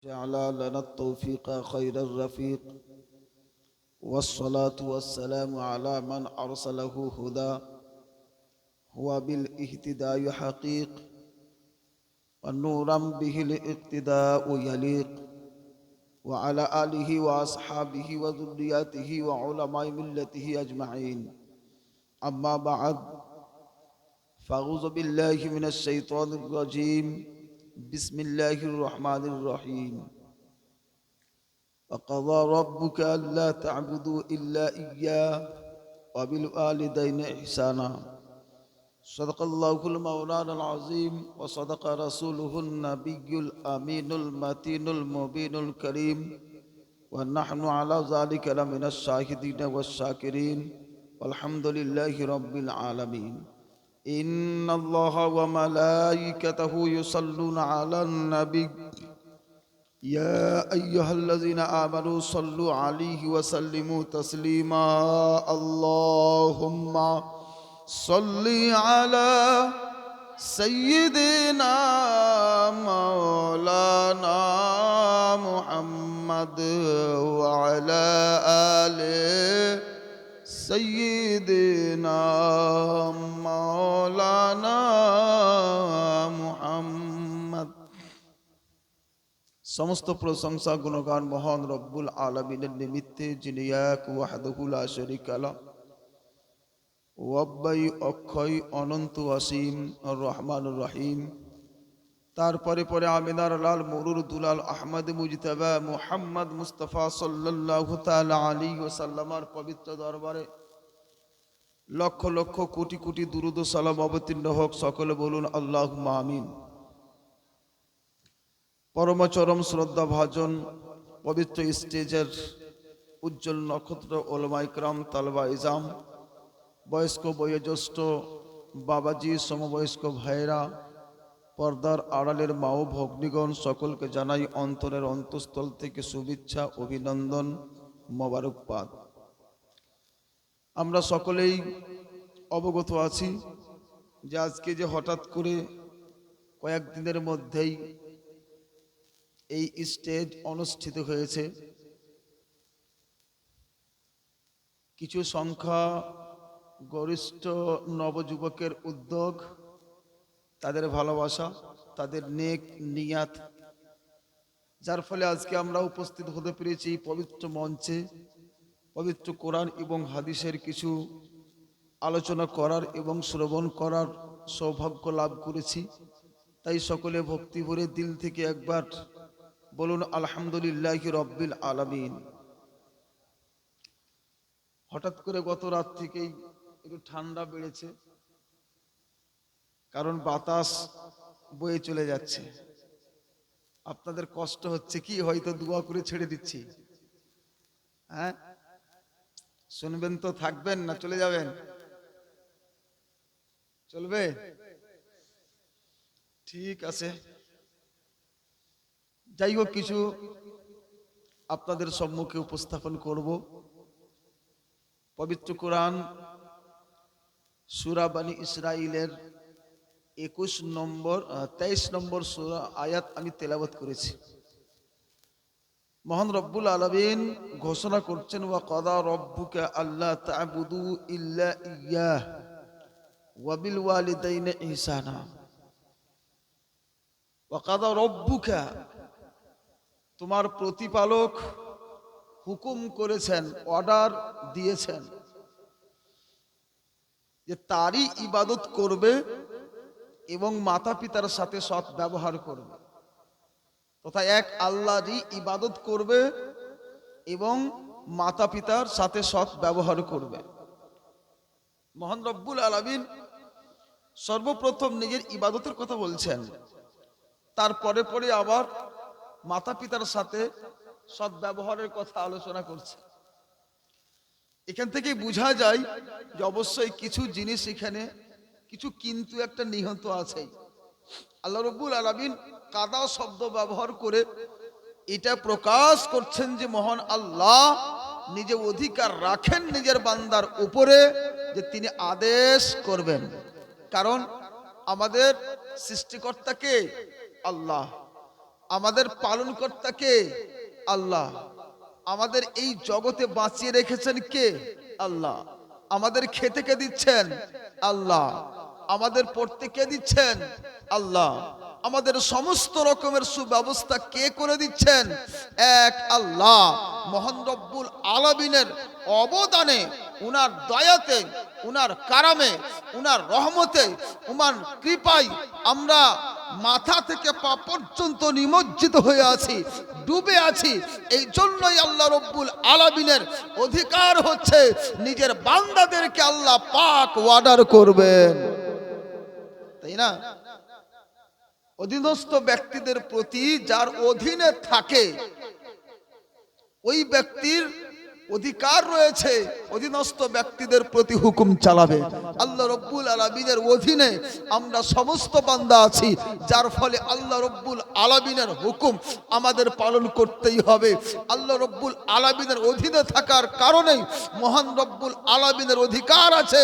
جعل لنا التوفيق خير الرفيق والصلاة والسلام على من أرسله هدى هو بالاهتداء حقيق ونورا به الاقتداء يليق وعلى آله وأصحابه وذرياته وعلماء ملته أجمعين أما بعد فأعوذ بالله من الشيطان الرجيم بسم الله الرحمن الرحيم وقضى ربك ألا تعبدوا إلا إياه وبالوالدين إحسانا صدق الله المولانا العظيم وصدق رسوله النبي الأمين المتين المبين الكريم ونحن على ذلك لمن الشاهدين والشاكرين والحمد لله رب العالمين إن الله وملائكته يصلون على النبي يا أيها الذين آمنوا صلوا عليه وسلموا تسليما اللهم صل على سيدنا مولانا محمد وعلى آله سيدنا مولانا محمد সমস্ত প্রশংসা গুণগান মহান রব্বুল আলামিনের নিমিত্তে যিনি এক ওয়াহদাহু লা শারীকা লাহ ওয়াব্বাই অক্ষয় অনন্ত অসীম আর রহমানুর রহিম তারপরে পরে আমিনার লাল মুরুর দুলাল আহমদ মুজতাবা মুহাম্মদ মুস্তাফা সাল্লাল্লাহু তাআলা আলাইহি ওয়াসাল্লামের পবিত্র দরবারে লক্ষ লক্ষ কোটি কোটি দুরূদ ও সালাম অবতীর্ণ হোক। সকলে বলুন আল্লাহুম্মা আমিন। পরম চরম শ্রদ্ধা ভাজন পবিত্র স্টেজের উজ্জ্বল নক্ষত্র ওলামা ইকরাম তালবা ইজাম বয়স্ক বয়োজ্যেষ্ঠ বাবাজি সমবয়স্ক ভাইরা পর্দার আড়ালের মা ও ভগ্নীগণ সকলকে জানাই অন্তরের অন্তঃস্থল থেকে শুভেচ্ছা অভিনন্দন মোবারকবাদ। আমরা সকলেই অবগত আছি যে আজকে যে হঠাৎ করে কয়েকদিনের মধ্যেই এই স্টেজ অনুষ্ঠিত হয়েছে, কিছু সংখ্যা গরিষ্ঠ নবযুবকের উদ্যোগ, তাদের ভালোবাসা, তাদের নেক নিয়াত, যার ফলে আজকে আমরা উপস্থিত হতে পেরেছি পবিত্র মঞ্চে পবিত্র কোরআন এবং হাদিসের কিছু আলোচনা করার এবং শ্রবণ করার সৌভাগ্য লাভ করেছি। তাই সকলে ভক্তি ভরে দিল থেকে একবার বলুন আলহামদুলিল্লাহি রব্বিল আলামিন। হঠাৎ করে গত রাত থেকেই একটু ঠান্ডা বেড়েছে, কারণ বাতাস বয়ে চলে যাচ্ছে। আপনাদের কষ্ট হচ্ছে কি? হয়তো দোয়া করে ছেড়ে দিচ্ছি। হ্যাঁ, শুনবেন তো, থাকবেন না চলে যাবেন? চলবে? ঠিক আছে। যাই হোক, কিছু আপনাদের সম্মুখে উপস্থাপন করব। পবিত্র কোরআন সূরা বনী ইসরাইলের 23 নম্বর সূরা আয়াত আমি তেলাওয়াত করেছি। মহান রব্বুল আলামিন ঘোষণা করছেন, ওয়া কাদা রব্বুকা আল্লা তা'বুদু ইল্লা ইয়্যাহ ওয়া বিল ওয়ালিদাইনি ইহসানা। ওয়া কাদা রব্বুকা, তোমার প্রতিপালক হুকুম করেছেন, অর্ডার দিয়েছেন যে তারই ইবাদত করবে এবং মাতা পিতার সাথে সৎ ব্যবহার করবে, তথা এক আল্লাহরই ইবাদত করবে এবং মাতা পিতার সাথে সৎ ব্যবহার করবে। মহান রব্বুল আলামিন সর্বপ্রথম নিজের ইবাদতের কথা বলছেন, তারপরে পরে আবার মাতা পিতার সাথে সৎ ব্যবহারের কথা আলোচনা করছে। এখান থেকে বোঝা যায় যে অবশ্যই কিছু জিনিস এখানে, কিছু কিন্তু একটা নিহত আছে। আল্লাহ রাব্বুল আলামিন কাদা শব্দ ব্যবহার করে এটা প্রকাশ করছেন যে মহান আল্লাহ নিজে অধিকার রাখেন নিজের বান্দার উপরে যে তিনি আদেশ করবেন। কারণ আমাদের সৃষ্টিকর্তাকে আল্লাহ, আমাদের পালনকর্তা কে? আল্লাহ। আমাদের এই জগতে বাঁচিয়ে রেখেছেন কে? আল্লাহ। আমাদের খেতে কে দিচ্ছেন? আল্লাহ। আমাদের পড়তে কে দিচ্ছেন? আল্লাহ। আমাদের সমস্ত রকমের সুব্যবস্থা কে করে দিচ্ছেন? এক আল্লাহ। মহান রব্বুল আলামিনের অবদানে, উনার দয়াতে, উনার কারামে, উনার রহমতে, উনার কৃপায় আমরা মাথা থেকে পা পর্যন্ত নিমজ্জিত হয়ে আছি, ডুবে আছি। এই জন্যই আল্লাহ রব্বুল আলামিনের অধিকার হচ্ছে নিজের বান্দাদেরকে আল্লাহ পাক ওয়ার্ডার করবেন, তাই না? অধীনস্থ ব্যক্তিদের প্রতি যার অধীনে থাকে ওই ব্যক্তির অধিকার রয়েছে অধীনস্থ ব্যক্তিদের প্রতি হুকুম চালাবে। আল্লাহ রব্বুল আলামিনের অধীনে আমরা সমস্ত বান্দা আছি, যার ফলে আল্লাহ রব্বুল আলামিনের হুকুম আমাদের পালন করতেই হবে। আল্লাহ রব্বুল আলামিনের অধীনে থাকার কারণেই মহান রব্বুল আলামিনের অধিকার আছে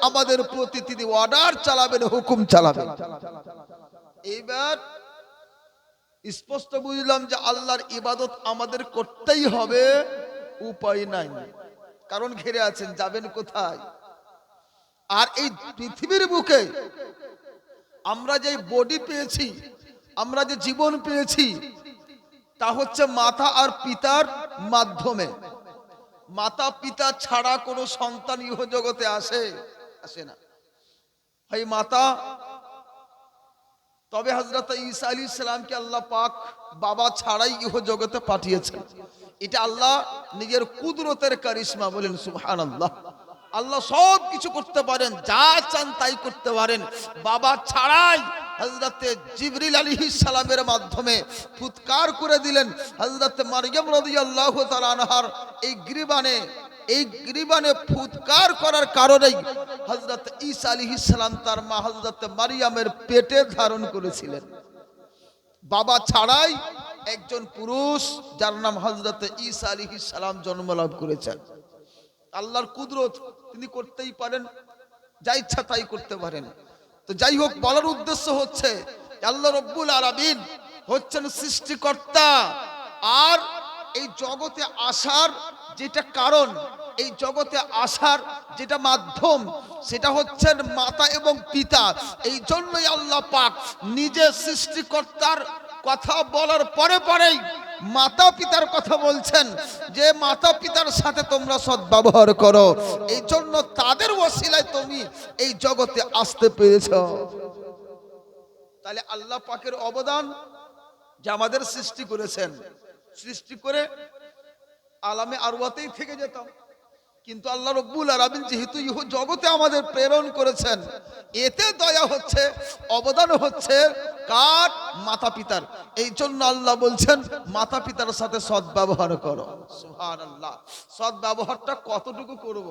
আমাদের প্রতি, তিনি অর্ডার চালাবেন, হুকুম চালাবেন। এইবার স্পষ্ট বুঝলাম যে আল্লাহর ইবাদত আমাদের করতেই হবে, উপায় নাই, কারণ ঘিরে আছেন, যাবেন কোথায়? আর এই পৃথিবীর বুকে আমরা যে বডি পেয়েছি, আমরা যে জীবন পেয়েছি, তা হচ্ছে মাতা আর পিতার মাধ্যমে। মাতা পিতা ছাড়া কোনো সন্তান ইহ জগতে আসে না। হয় মাতা, তবে হযরত ঈসা আলাইহিস সালামকে আল্লাহ পাক বাবা ছাড়াই ইহ জগতে পাঠিয়েছেন। এটা আল্লাহ নিজের কুদরতের কারিশমা, বলেন সুবহানাল্লাহ। আল্লাহ সব কিছু করতে পারেন, যা চান তাই করতে পারেন। বাবা ছাড়াই হযরত জিবরিল আলাইহিস সালামের মাধ্যমে ফুৎকার করে দিলেন হযরত মারইয়াম রাদিয়াল্লাহু তাআলা আনহার এই গ্রীবানে ফুৎকার করার কারণেই হযরত ঈসা আলাইহিস সালাম তার মা হযরত মারইয়ামের পেটে ধারণ করেছিলেন। বাবা ছাড়াই একজন পুরুষ যার নাম হযরত ঈসা আলাইহিস সালাম জন্ম লাভ করেছেন। আল্লাহর কুদরত, তিনি করতেই পারেন, যা ইচ্ছা তাই করতে পারেন। তো যাই হোক, বলার উদ্দেশ্য হচ্ছে আল্লাহ রব্বুল আলামিন হচ্ছেন সৃষ্টিকর্তা, আর এই জগতে আসার যেটা কারণ, এই জগতে আসার যেটা মাধ্যম, সেটা হচ্ছেন মাতা এবং পিতা। এই জন্যই আল্লাহ পাক নিজে সৃষ্টিকর্তার কথা বলার পরে পরেই মাতা পিতার কথা বলছেন যে মাতা পিতার সাথে তোমরা সদ্ব্যবহার করো। এই জন্য তাদের ওসিলায় তুমি এই জগতে আসতে পেরেছো। তাহলে আল্লাহ পাকের অবদান যে আমাদের সৃষ্টি করেছেন, সৃষ্টি করে আলামে আরওয়াতেই থেকে যেতাম, কিন্তু আল্লাহ রব্বুল আলামিন যেহেতু ইহ জগতে আমাদের প্রেরণ করেছেন, এতে দয়া হচ্ছে, অবদান হচ্ছে কার? মাতা পিতার। এই জন্য আল্লাহ বলছেন মাতা পিতার সাথে সদ্ব্যবহার করো। সুবহানাল্লাহ। সদ্ব্যবহারটা কতটুকু করব?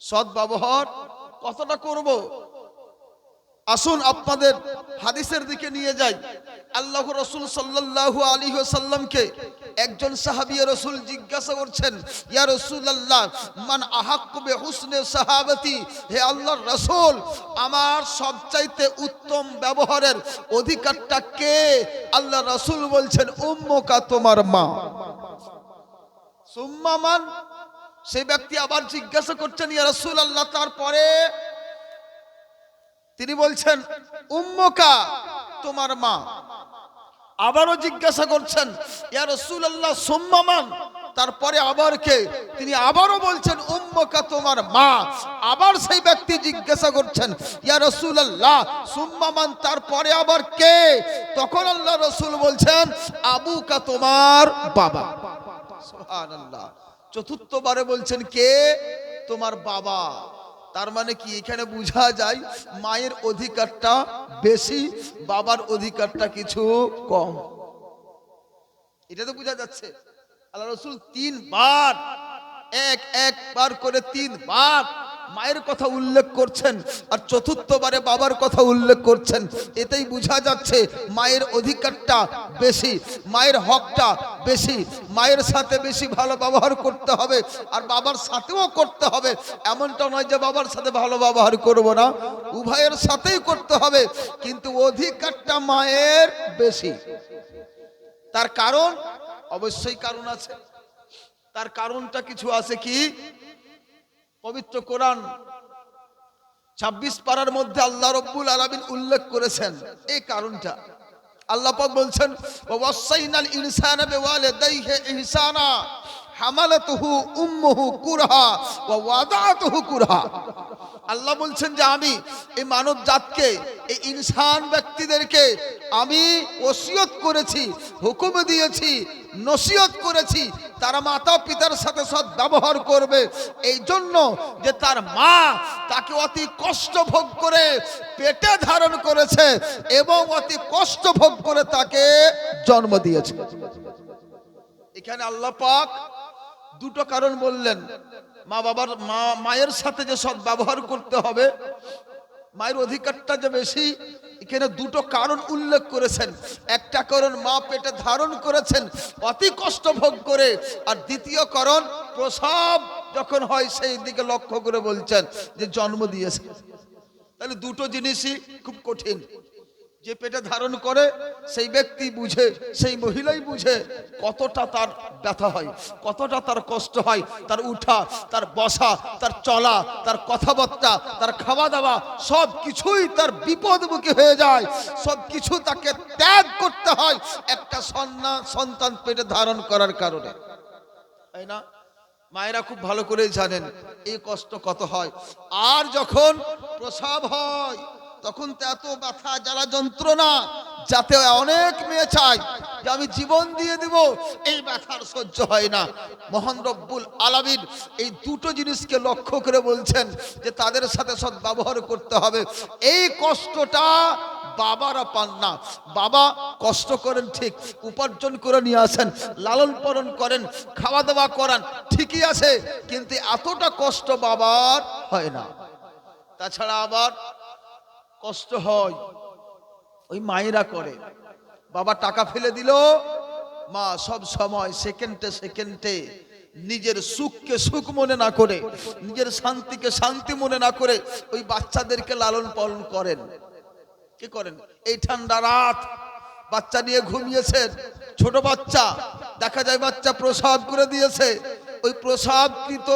সদ্ব্যবহার কতটা করব? আসুন আপনাদের হাদিসের দিকে নিয়ে যাই। আল্লাহর রাসূল সাল্লাল্লাহু আলাইহি ওয়াসাল্লামকে একজন সাহাবী রাসূল জিজ্ঞাসা করছেন, ইয়া রাসূলুল্লাহ মান আহাক্কু বিহুসনি সাহাবাতি, হে আল্লাহর রাসূল, আমার সবচাইতে উত্তম ব্যবহারের অধিকারটা কে? আল্লাহর রাসূল বলছেন, উম্মুকা, তোমার মা। সুম্মা মান? সেই ব্যক্তি আবার জিজ্ঞাসা করছেন, ইয়া রাসূলুল্লাহ, তারপরে? তিনি বলছেন, উম্মুকা, তোমার মা। আবারও জিজ্ঞাসা করছেন, ইয়া রাসূলুল্লাহ সুম্মা মান? তারপরে আবার কে? তিনি আবারও বলছেন, উম্মুকা, তোমার মা। আবার সেই ব্যক্তি জিজ্ঞাসা করছেন, ইয়া রাসূলুল্লাহ সুম্মা মান? তারপরে আবার কে? তখন আল্লাহ রাসূল বলছেন, আবুকা, তোমার বাবা। সুবহানাল্লাহ। চতুর্থবারে বলছেন কে? তোমার বাবা। তার মানে কি এখানে বোঝা যায় মায়ের অধিকারটা বেশি, বাবার অধিকারটা কিছু কম। এটা তো বোঝা যাচ্ছে। আল্লাহ রাসূল একবার করে 3 বার মায়ের কথা উল্লেখ করছেন, আর চতুর্থবারে বাবার কথা উল্লেখ করছেন। এতেই বোঝা যাচ্ছে মায়ের অধিকারটা বেশি, মায়ের হকটা বেশি। মায়ের সাথে বেশি ভালো ব্যবহার করতে হবে, আর বাবার সাথেও করতে হবে। এমনটা নয় যে বাবার সাথে ভালো ব্যবহার করব না, উভয়ের সাথেই করতে হবে, কিন্তু অধিকারটা মায়ের বেশি। তার কারণ অবশ্যই কারণ আছে। তার কারণটা কিছু আছে কি? পবিত্র কোরআন 26 পারার মধ্যে আল্লাহ রাব্বুল আলামিন উল্লেখ করেছেন এই কারণটা। আল্লাহ পাক বলছেন, ওয়াসাইনাল ইনসানা বিওয়ালিদাইহি ইহসানা হামালাতুহু উম্মুহু কুরহা ওয়া ওয়াদাতুহু কুরহা। আল্লাহ বলছেন যে আমি এই মানব জাতকে, এই ইনসান ব্যক্তিদেরকে আমি ওসিয়ত করেছি, হুকুম দিয়েছি, নসিহত করেছি তারা মাতা পিতার সাথে সৎ ব্যবহার করবে। এই জন্য যে তার মা তাকে অতি কষ্ট ভোগ করে পেটে ধারণ করেছে এবং অতি কষ্ট ভোগ করে তাকে জন্ম দিয়েছে। এখানে আল্লাহ পাক দুটো কারণ বললেন। মায়ের সাথে যে সৎ ব্যবহার করতে হবে, মায়ের অধিকারটা যে বেশি, এখানে দুটো কারণ উল্লেখ করেছেন। একটা কারণ মা পেটে ধারণ করেছেন অতি কষ্ট ভোগ করে, আর দ্বিতীয় কারণ প্রসব যখন হয় সেই দিকে লক্ষ্য করে বলছেন যে জন্ম দিয়েছে। তাহলে দুটো জিনিসই খুব কঠিন। যে পেটে ধারণ করে সেই ব্যক্তি বুঝে, সেই মহিলাই বুঝে কতটা তার ব্যথা হয়, কতটা তার কষ্ট হয়, তার উঠা, তার বসা, তার চলা, তার কথাবার্তা, তার খাওয়া দাওয়া সব কিছুই তার বিপদমুখী হয়ে যায়। সব কিছু তাকে ত্যাগ করতে হয় একটা সন্তান পেটে ধারণ করার কারণে, তাই না? মায়েরা খুব ভালো করে জানেন এই কষ্ট কত হয়। আর যখন প্রসব হয় তখন তো এত ব্যথা, জ্বালা, যন্ত্রণা, যাতে অনেক মেয়ে চায় যে আমি জীবন দিয়ে দিব, এই ব্যথার সহ্য হয় না। মহান রব্বুল আলামিন এই দুটো জিনিসকে লক্ষ্য করে বলছেন যে তাদের সাথে সৎ ব্যবহার করতে হবে। এই কষ্টটা বাবারা পান না। বাবা কষ্ট করেন ঠিক, উপার্জন করে নিয়ে আসেন, লালন পালন করেন, খাওয়া দাওয়া করান, ঠিকই আছে, কিন্তু এতটা কষ্ট বাবার হয় না। তাছাড়া আবার কষ্ট হয় ওই মায়েরা করে। বাবা টাকা ফেলে দিল, মা সব সময় সেকেন্ডে সেকেন্ডে নিজের সুখকে সুখ মনে না করে, নিজের শান্তিকে শান্তি মনে না করে ওই বাচ্চাদেরকে লালন পালন করেন। কি করেন? এই ঠান্ডা রাত বাচ্চা নিয়ে ঘুমিয়েছেন, ছোট বাচ্চা, দেখা যায় বাচ্চা প্রসাব করে দিয়েছে, ওই প্রসাবকৃত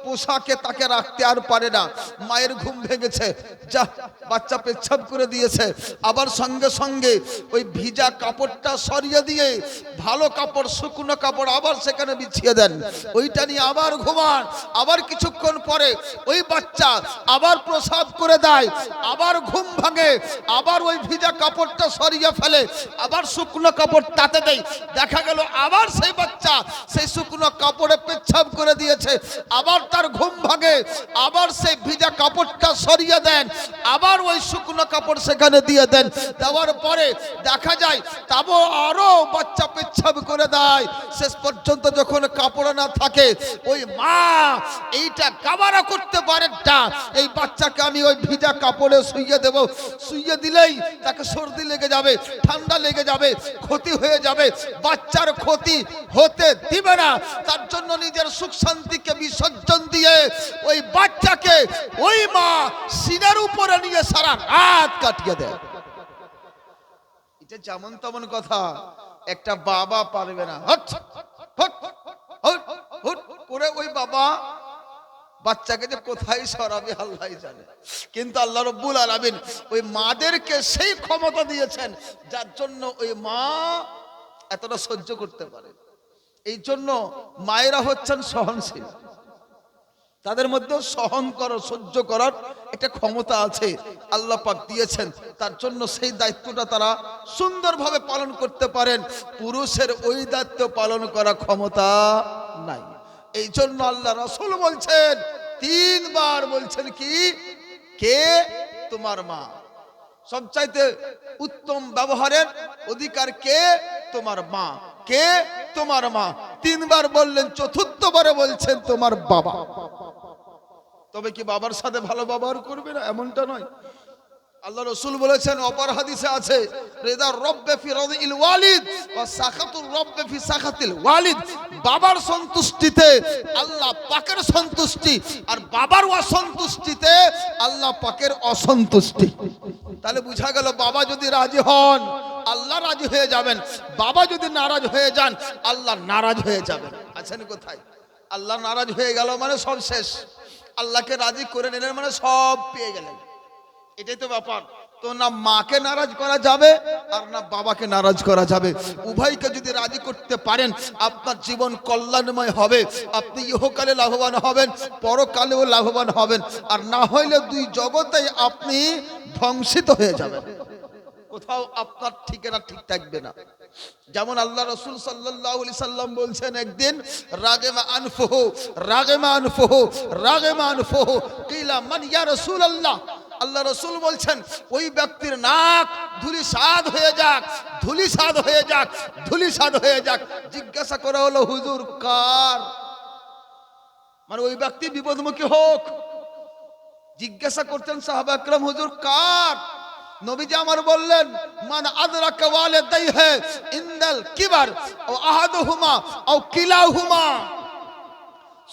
পোশাকে তাকে রাখতে আর পারে না। মায়ের ঘুম ভেঙেছে, যা বাচ্চা পেচ্ছাপ করে দিয়েছে, আবার সঙ্গে সঙ্গে ওই ভিজা কাপড়টা সরিয়ে দিয়ে ভালো কাপড়, শুকনো কাপড় আবার সেখানে বিছিয়ে দেন, ওইটা নিয়ে আবার ঘুমান। আবার কিছুক্ষণ পরে ওই বাচ্চা আবার প্রসাব করে দেয়, আবার ঘুম ভাঙে, আবার ওই ভিজা কাপড়টা সরিয়ে ফেলে, আবার শুকনো কাপড় তাতে দেয়। দেখা গেল আবার সেই বাচ্চা সেই শুকনো কাপড়ে পেচ্ছাপ করে দিয়েছে, আবার তার ঘুম ভাঙে, আবার সেই ভিজা কাপড়টা সরিয়ে দেন, আবার ওই শুকনো কাপড় সেখানে দিয়ে দেন। দেওয়ার পরে দেখা যায় তাবো আরো বাচ্চা পেচ্ছাপ করে দেয়। শেষ পর্যন্ত যখন কাপড় না থাকে, ওই মা এইটা কাবারা করতে পারেন না, এই বাচ্চাকে আমি ওই ভিজা কাপড়ে শুইয়ে দেব, শুইয়ে দিলেই তাকে সর্দি লেগে যাবে, ঠান্ডা লেগে যাবে, ক্ষতি হয়ে যাবে, বাচ্চার ক্ষতি হতে দিবে না। তার জন্য নিজের সুখ শান্তিকে বিসর্জন দিয়ে ওই বাচ্চাকে ওই মা সিনার উপরে নিয়ে সারা রাত কাটিয়ে দেয়। এটা যেমন তেমন কথা একটা বাবা পারবে না। হট হট হট হট করে ওই বাবা বাচ্চাকে যে কোথায় সরাবে আল্লাহ জানে। কিন্তু আল্লাহ রাব্বুল আলামিন ওই মাদেরকে সেই ক্ষমতা দিয়েছেন যার জন্য ওই মা এতটা সহ্য করতে পারে। এই জন্য মায়েরা হচ্ছেন সহনশীল, তাদের মধ্যে সহন করার, সহ্য করার একটা ক্ষমতা আছে, আল্লাহ পাক দিয়েছেন। তার জন্য সেই দায়িত্বটা তারা সুন্দরভাবে পালন করতে পারেন। পুরুষের ওই দায়িত্ব পালন করার ক্ষমতা নাই। এই জন্য আল্লাহ রাসূল বলছেন, 3 বার বলছেন কি, কে? তোমার মা। সবচাইতে উত্তম ব্যবহারের অধিকার কে? তোমার মা। কে? তোমার মা। 3 বার বললেন, চতুর্থবারে বলছেন তোমার বাবা। তবে কি বাবার সাথে ভালো ব্যবহার করবে না? এমনটা নয়। আল্লাহ রাসূল বলেছেন, অপর হাদিসে আছে, রিদা রব্বে ফি রাদিল ওয়ালিদ ওয়া সাখাতুর রব্বে ফি সাখাতিল ওয়ালিদ। বাবার সন্তুষ্টিতে আল্লাহ পাকের সন্তুষ্টি, আর বাবার অসন্তুষ্টিতে আল্লাহ পাকের অসন্তুষ্টি। তাহলে বোঝা গেল, বাবা যদি রাজি হন আল্লাহ রাজি হয়ে যাবেন, বাবা যদি নারাজ হয়ে যান আল্লাহ নারাজ হয়ে যাবেন। আছেন কোথায়? আল্লাহ নারাজ হয়ে গেল মানে সব শেষ, আল্লাহকে রাজি করে নিলেন মানে সব পেয়ে গেলেন। এটাই তো ব্যাপার। তো না মাকে নারাজ করা যাবে আর না বাবাকে নারাজ করা যাবে। উভয়কে যদি রাজি করতে পারেন আপনার জীবন কল্যাণময় হবে, আপনি ইহকালে লাভবান হবেন, পরকালেও লাভবান হবেন। আর না হইলে দুই জগতেই আপনি ধ্বংসিত হয়ে যাবেন, কোথাও আপনার ঠিকানা ঠিক থাকবে না। যেমন আল্লাহ রাসূল সাল্লাল্লাহু আলাইহি সাল্লাম বলছেন, একদিন রাগিমা আনফুহু রাগিমা আনফুহু রাগিমা আনফুহু কিলা মান ইয়া রাসূলুল্লাহ। আল্লাহ রাসূল বলছেন, ওই ব্যক্তির নাক ধূলিসাৎ হয়ে যাক, ধূলিসাৎ হয়ে যাক, ধূলিসাৎ হয়ে যাক। জিজ্ঞাসা করা হলো, হুজুর কার? মানে ওই ব্যক্তি বিপদমুখী হোক। জিজ্ঞাসা করতেন সাহাবা একরাম, হুজুর কার? নবীজি আমার বললেন, মান আদরাকা ওয়ালিদাইহি ইনদাল কিবার ও আহাদুহুমা আও কিলাহুমা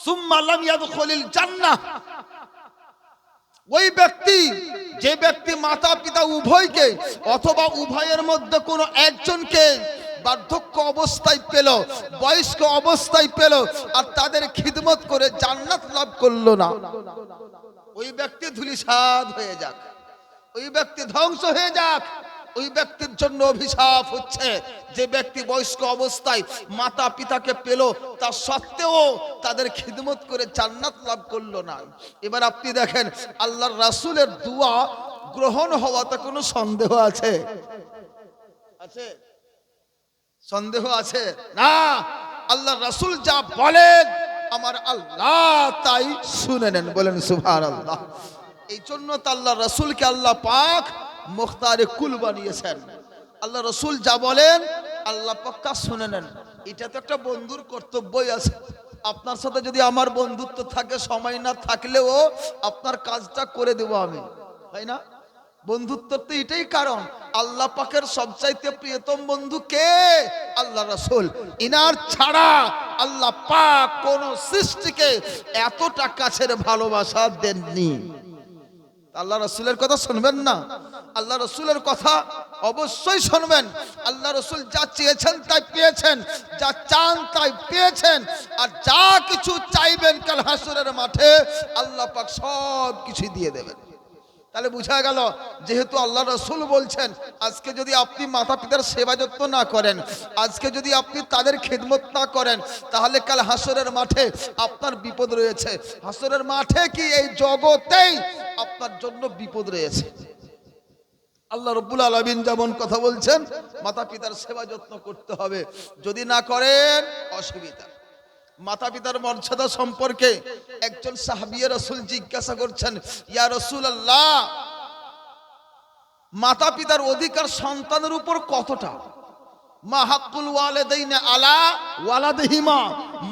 সুম্মা লাম ইয়াদখুলিল জান্নাহ। ওই ব্যক্তি, যে ব্যক্তি মাতা পিতা উভয়কে অথবা উভয়ের মধ্যে কোনো একজনকে বার্ধক্য অবস্থায় পেল, বয়স্ক অবস্থায় পেল, আর তাদের খিদমত করে জান্নাত লাভ করলো না, ওই ব্যক্তি ধূলিসাৎ হয়ে যাক, ওই ব্যক্তি ধ্বংস হয়ে যাক। ওই ব্যক্তির জন্য অভিশাপ হচ্ছে, যে ব্যক্তি বয়স্ক অবস্থায় মাতা পিতাকে পেল, তা সত্ত্বেও তাদের খিদমত করে জান্নাত লাভ করলো না। এবার আপনি দেখেন, আল্লাহর রাসূলের দোয়া গ্রহণ হওয়াতে কোনো সন্দেহ আছে? আছে? সন্দেহ আছে না। আল্লাহর রাসূল যা বলেন আমার আল্লাহ তাই শুনে নেন, বলেন সুবহানাল্লাহ। এই জন্য তো আল্লাহ রাসূলকে আল্লাহ পাক মুখতারে কুল বানিয়েছেন। আল্লাহ রাসূল যা বলেন আল্লাহ পাক তা শুনে নেন। এটা তো একটা বন্ধুর কর্তব্যই আছে। আপনার সাথে যদি আমার বন্ধুত্ব থাকে, সময় না থাকলেও আপনার কাজটা করে দেব আমি, তাই না? বন্ধুত্ব তো এটাই কারণ। আল্লাহ পাকের সবচাইতে প্রিয়তম বন্ধু কে? আল্লাহ রাসূল। ইনার ছাড়া আল্লাহ পাক কোন সৃষ্টিকে এতটা কাছের ভালোবাসা দেননি। আল্লাহ রাসূলের কথা শুনবেন না? আল্লাহ রাসূলের কথা অবশ্যই শুনবেন। আল্লাহ রাসূল যা চেয়েছেন তাই পেয়েছেন, যা চান তাই পেয়েছেন, আর যা কিছু চাইবেন কাল হাসরের মাঠে আল্লাহ পাক সব কিছু দিয়ে দেবেন। তাহলে বোঝা গেল, যেহেতু আল্লাহ রাসূল বলছেন, আজকে যদি আপনি মাতা পিতার সেবা যত্ন না করেন, আজকে যদি আপনি তাদের খিদমত না করেন, তাহলে কাল হাসরের মাঠে আপনার বিপদ রয়েছে। হাসরের মাঠে কি এই জগতেই আপনার জন্য বিপদ রয়েছে। আল্লাহ রাব্বুল আলামিন যেমন কথা বলছেন, মাতা পিতার সেবা যত্ন করতে হবে, যদি না করেন অসুবিধা। মাতা পিতার মর্যাদা সম্পর্কে একজন সাহাবিয়ে রাসূল জিজ্ঞাসা করছেন, ইয়া রাসূলুল্লাহ, মাতা পিতার অধিকার সন্তানের উপর কতটা? মা হাক্কুল ওয়ালিদাইনি আলা ওয়ালাদিহিমা,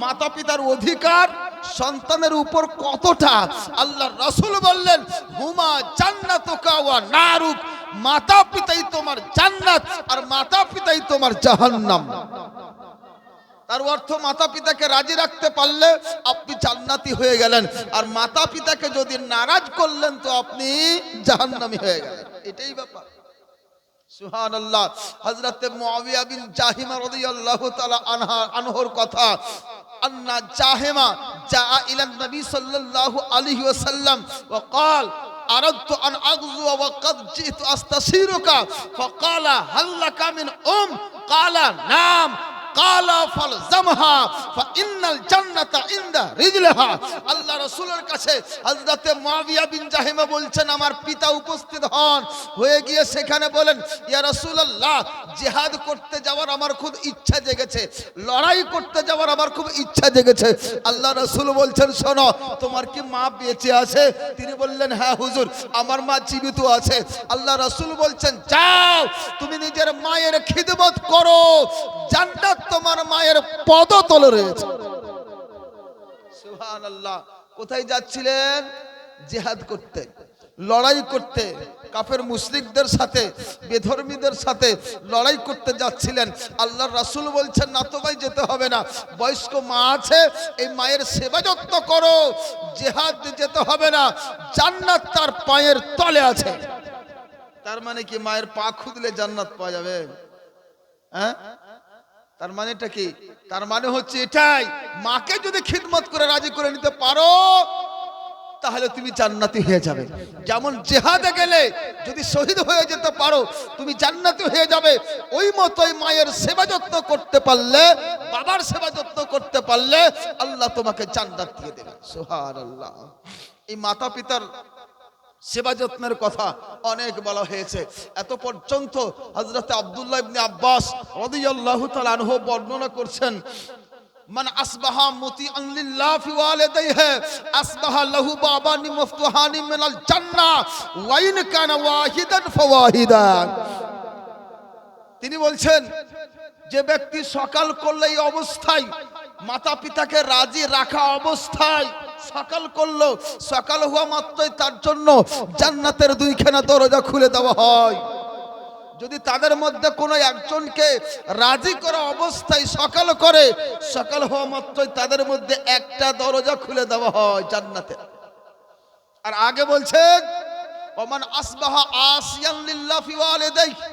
মাতা পিতার অধিকার সন্তানের উপর কতটা? আল্লাহর রাসূল বললেন, হুমা জান্নাতুকা ওয়া নারুক, মাতা পিতাই তোমার জান্নাত আর মাতা পিতাই তোমার জাহান্নাম। তার অর্থ, মাতা পিতাকে রাজি রাখতে পারলে আপনি জান্নাতি হয়ে গেলেন, আর মাতা পিতাকে যদি নারাজ করলেন তো আপনি জাহান্নামী হয়ে গেলেন। এটাই ব্যাপার। সুবহানাল্লাহ। হযরত মুআবিয়া বিন জাহিমা রাদিয়াল্লাহু তাআলা আনহুর কথা, আন্না জাহিমা জাআ ইলা নবী সাল্লাল্লাহু আলাইহি ওয়াসাল্লাম ওয়া ক্বাল আরাদতু আন আগযু ওয়া ক্বাদ জিতু আস্তাশিরুকা ফাকালা হাল লাকা মিন ক্বালা নাম কালা ফালজামহা ফাইন্নাল জান্নাতা ইনদা রিজলিহা। আল্লাহ রাসূলের কাছে হযরত মুআবিয়া বিন জাহিমা বলছেন, আমার পিতা উপস্থিত হন, হয়ে গিয়ে সেখানে বলেন, ইয়া রাসূলুল্লাহ, জিহাদ করতে যাওয়ার আমার খুব ইচ্ছা জেগেছে, লড়াই করতে যাওয়ার আমার খুব ইচ্ছা জেগেছে। আল্লাহ রাসূল বলছেন, শোনো, তোমার কি মা বেঁচে আছে? তিনি বললেন, হ্যাঁ হুজুর, আমার মা জীবিত আছে। আল্লাহ রাসূল বলছেন, যাও, তুমি নিজের মায়ের খিদমত করো, জান্নাত তোমার মায়ের পদতলে রয়েছে। সুবহানাল্লাহ। কোথায় যাচ্ছিলেন? জিহাদ করতে। লড়াই করতে, কাফের মুশরিকদের সাথে, বেধর্মীদের সাথে লড়াই করতে যাচ্ছিলেন। আল্লাহর রাসূল বলছেন না তোমায় যেতে হবে না, বয়স্ক মা আছে, এই মায়ের সেবা যত্ন করো, জিহাদ যেতে হবে না, জান্নাত তার পায়ের তলে আছে। তার মানে কি মায়ের পা খুদলে জান্নাত পাওয়া যাবে? হ্যাঁ, তার মানেটা কি? তার মানে হচ্ছে এটাই, মাকে যদি খিদমত করে রাজি করে নিতে পারো তাহলে তুমি জান্নাতি হয়ে যাবে। যেমন জিহাদে গেলে যদি শহীদ হয়ে যেতে পারো তুমি জান্নাতি হয়ে যাবে, ওই মতোই মায়ের সেবা যত্ন করতে পারলে, বাবার সেবা যত্ন করতে পারলে আল্লাহ তোমাকে জান্নাত দিয়ে দেবেন। সুবহানাল্লাহ। এই মাতা পিতার সেবা যত্নের কথা অনেক বলা হয়েছে। এত পর্যন্ত হযরত আব্দুল্লাহ ইবনে আব্বাস রাদিয়াল্লাহু তাআলা আনহু বর্ণনা করছেন, মান আসবাহা মুতিআন লিল্লাহি ফি ওয়ালিদাইহি আসবাহা লাহু বাবানি মফতুহানি মিনাল জান্নাহ ওয়া ইন কানা ওয়াহিদান ফাওয়াহিদান। তিনি বলছেন যে ব্যক্তি সকাল করলে এই অবস্থায়, মাতা পিতাকে রাজি রাখা অবস্থায় সকাল করলো, সকাল হওয়া মাত্রই তার জন্য জান্নাতের দুইখানা দরজা খুলে দেওয়া হয়। যদি তাদের মধ্যে কোনো একজনকে রাজি করা অবস্থায় সকাল করে, সকাল হওয়া মাত্রই তাদের মধ্যে একটা দরজা খুলে দেওয়া হয় জান্নাতের। আর আগে বলছেন ওমান আসবাহা আসিয়ান লিল্লাহি ফি ওয়ালিদাইহি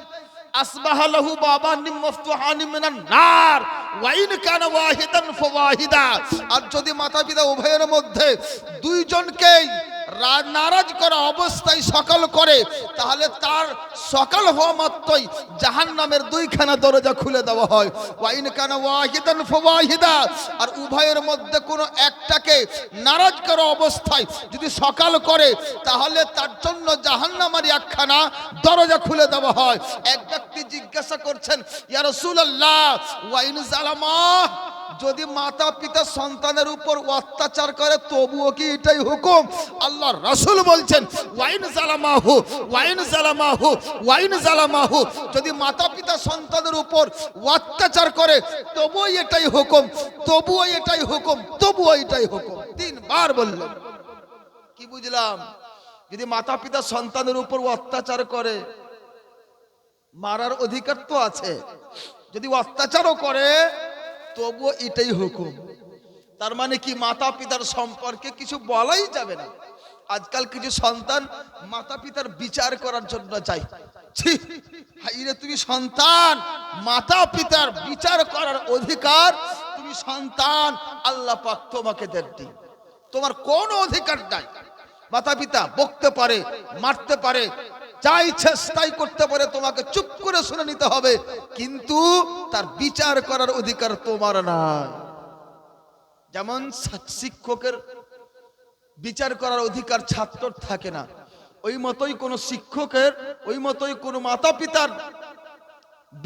আসবাহা লাহু বাবানি মফতুহানি মিনান নার ওয়া ইন কানা ওয়াহিদান ফাওয়াহিদা। আর যদি মাতা পিতা উভয়ের মধ্যে দুইজনকেই নারাজ করা অবস্থায় সকাল করে, তাহলে তার সকাল হওয়া মাত্রই জাহান্নামের দুইখানা দরজা খুলে দেওয়া হয়। ওয়া ইন কানা ওয়াহিদান ফাওয়াহিদা। আর উভয়ের মধ্যে কোনো একটাকে নারাজ করা অবস্থায় যদি সকাল করে, তাহলে তার জন্য জাহান্নামের একখানা দরজা খুলে দেওয়া হয়। এক ব্যক্তি জিজ্ঞাসা করছেন, ইয়া রাসূলুল্লাহ ওয়া ইন জালামা, যদি মাতা পিতা সন্তানের উপর অত্যাচার করে তবুও কি এটাই হুকুম? আল্লাহর রাসূল বলছেন ওয়াইন জালামাহু ওয়াইন জালামাহু ওয়াইন জালামাহু, যদি মাতা পিতা সন্তানের উপর অত্যাচার করে তবুও এটাই হুকুম, তবুও এটাই হুকুম, তবুও এটাই হুকুম। তিনবার বললেন। কি বুঝলাম? যদি মাতা পিতা সন্তানের উপর অত্যাচার করে, মারার অধিকার তো আছে, যদি অত্যাচারও করে তবুও এটাই হুকুম। তার মানে কি মাতা পিতার সম্পর্কে কিছু বলাই যাবে না। আজকাল কিছু সন্তান মাতা পিতার বিচার করার জন্য চাই। ছি, হাইরে তুমি সন্তান, মাতা পিতার বিচার করার অধিকার তুমি সন্তান আল্লাহ পাক তোমাকে দেননি, তোমার কোনো অধিকার নাই। মাতা পিতা বকতে পারে, মারতে পারে, যা ইচ্ছা তাই করতে পারে, তোমাকে চুপ করে শুনে নিতে হবে, কিন্তু তার বিচার করার অধিকার তোমার নাই। যেমন শিক্ষকের বিচার করার অধিকার ছাত্রর থাকে না, ওই মতোই কোনো শিক্ষকের, ওই মতোই কোনো মাতা পিতার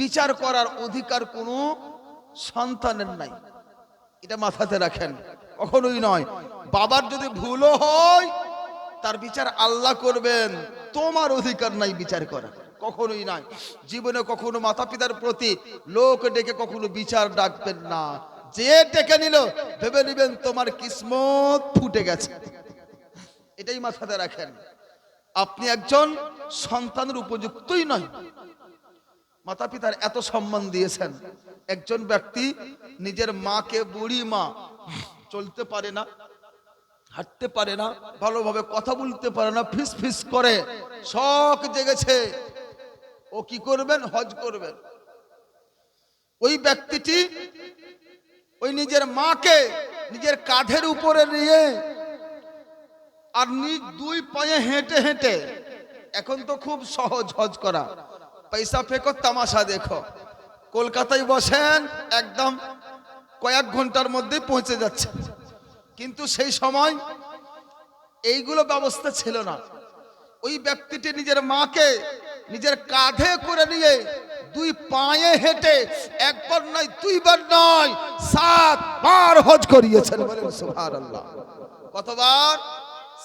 বিচার করার অধিকার কোনো সন্তানের নাই। এটা মাথাতে রাখেন, কখনোই নয়। বাবার যদি ভুলও হয় তার বিচার আল্লাহ করবেন, তোমার অধিকার নাই বিচার করার, কখনোই নাই। জীবনে কখনো মাতা পিতার প্রতি লোক ডেকে কখনো বিচার ডাকবেন না। যে ডেকে নিল ভেবে নিবেন তোমার কিসমত ফুটে গেছে। এটাই মাথাতে রাখেন। আপনি একজন সন্তানের উপযুক্তই নয়, মাতা পিতার এত সম্মান দিয়েছেন। একজন ব্যক্তি নিজের মাকে, বুড়ি মা, চলতে পারে না, হাঁটতে পারে না, ভালোভাবে কথা বলতে পারে না, ফিস ফিস করে, শখ জেগেছে, ও কি করবেন? হজ করবেন। ওই ব্যক্তিটি ওই নিজের মাকে নিজের কাঁধের উপরে নিয়ে আর নিজ দুই পায়ে হেঁটে হেঁটে, এখন তো খুব সহজ হজ করা, পয়সা ফেকো তামাশা দেখো, কলকাতায় বসেন একদম কয়েক ঘন্টার মধ্যে পৌঁছে যাচ্ছে। কিন্তু সেই সময় এইগুলো ব্যবস্থা ছিল না। ওই ব্যক্তিটি নিজের মাকে নিজের কাঁধে করে নিয়ে দুই পায়ে হেঁটে একবার নয়, দুইবার নয়, 7 বার হজ করিয়েছেন। বলেন সুবহানাল্লাহ। কতবার?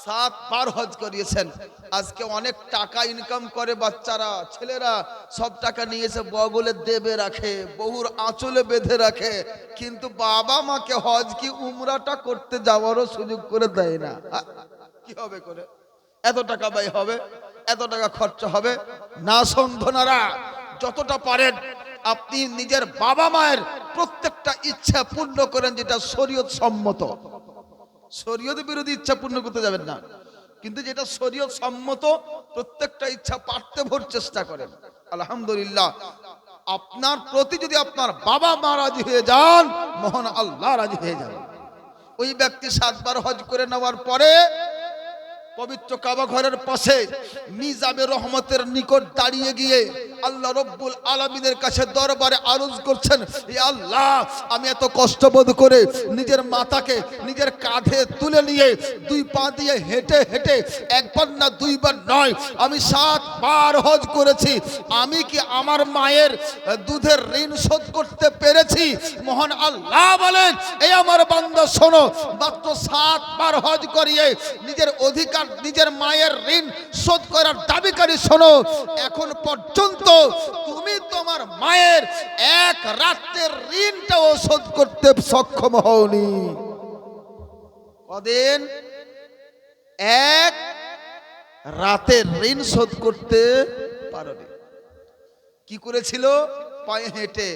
7 বার হজ করিয়েছেন। আজকে অনেক টাকা ইনকাম করে বাচ্চারা, ছেলেরা সব টাকা নিয়েছে বগলে দেবে রাখে, বহুর আঁচলে বেঁধে রাখে, কিন্তু বাবা মাকে হজ কি উমরাটা করতে যাওয়ারও সুযোগ করে দেয় না। কি হবে করে? এত টাকা ব্যয় হবে, এত টাকা খরচা হবে না। সন্ধানারা যতটা পারেন আপনি নিজের বাবা মায়ের প্রত্যেকটা ইচ্ছা পূর্ণ করেন, যেটা শরীয়ত সম্মত। শরীয়ত বিরোধী ইচ্ছা পূর্ণ করতে যাবেন না, কিন্তু যেটা শরীয়ত সম্মত প্রত্যেকটা ইচ্ছা পারতে ভোর চেষ্টা করেন। আলহামদুলিল্লাহ, আপনার প্রতি যদি আপনার বাবা মা রাজি হয়ে যান, মহান আল্লাহ রাজি হয়ে যান। ওই ব্যক্তি 7 বার হজ করে নেওয়ার পরে পবিত্র কাবা ঘরের পাশে মিজাবে রহমতের নিকট দাঁড়িয়ে গিয়ে আল্লাহ রব্বুল আলামিনের কাছে দরবারে আরজ করছেন, হে আল্লাহ, আমি এত কষ্ট বোধ করে নিজের মাতাকে নিজের কাঁধে তুলে নিয়ে 2 পা দিয়ে হেঁটে হেঁটে 1 বার না 2 বার নয়, আমি 7 বার হজ করেছি। আমি কি আমার মায়ের দুধের ঋণ শোধ করতে পেরেছি? মহান আল্লাহ বলেন, এই আমার বান্দা শোনো, মাত্র 7 বার হজ করিয়ে নিজের অধিকার, নিজের মায়ের ঋণ শোধ করার দাবিকারী শোনো, এখন পর্যন্ত তুমি তোমার মায়ের 1 রাতের ঋণটাও শোধ করতে সক্ষম হওনি। কদিন? 1 রাতের ঋণ শোধ করতে পারোনি। কি করেছিল? পায়ে হেঁটে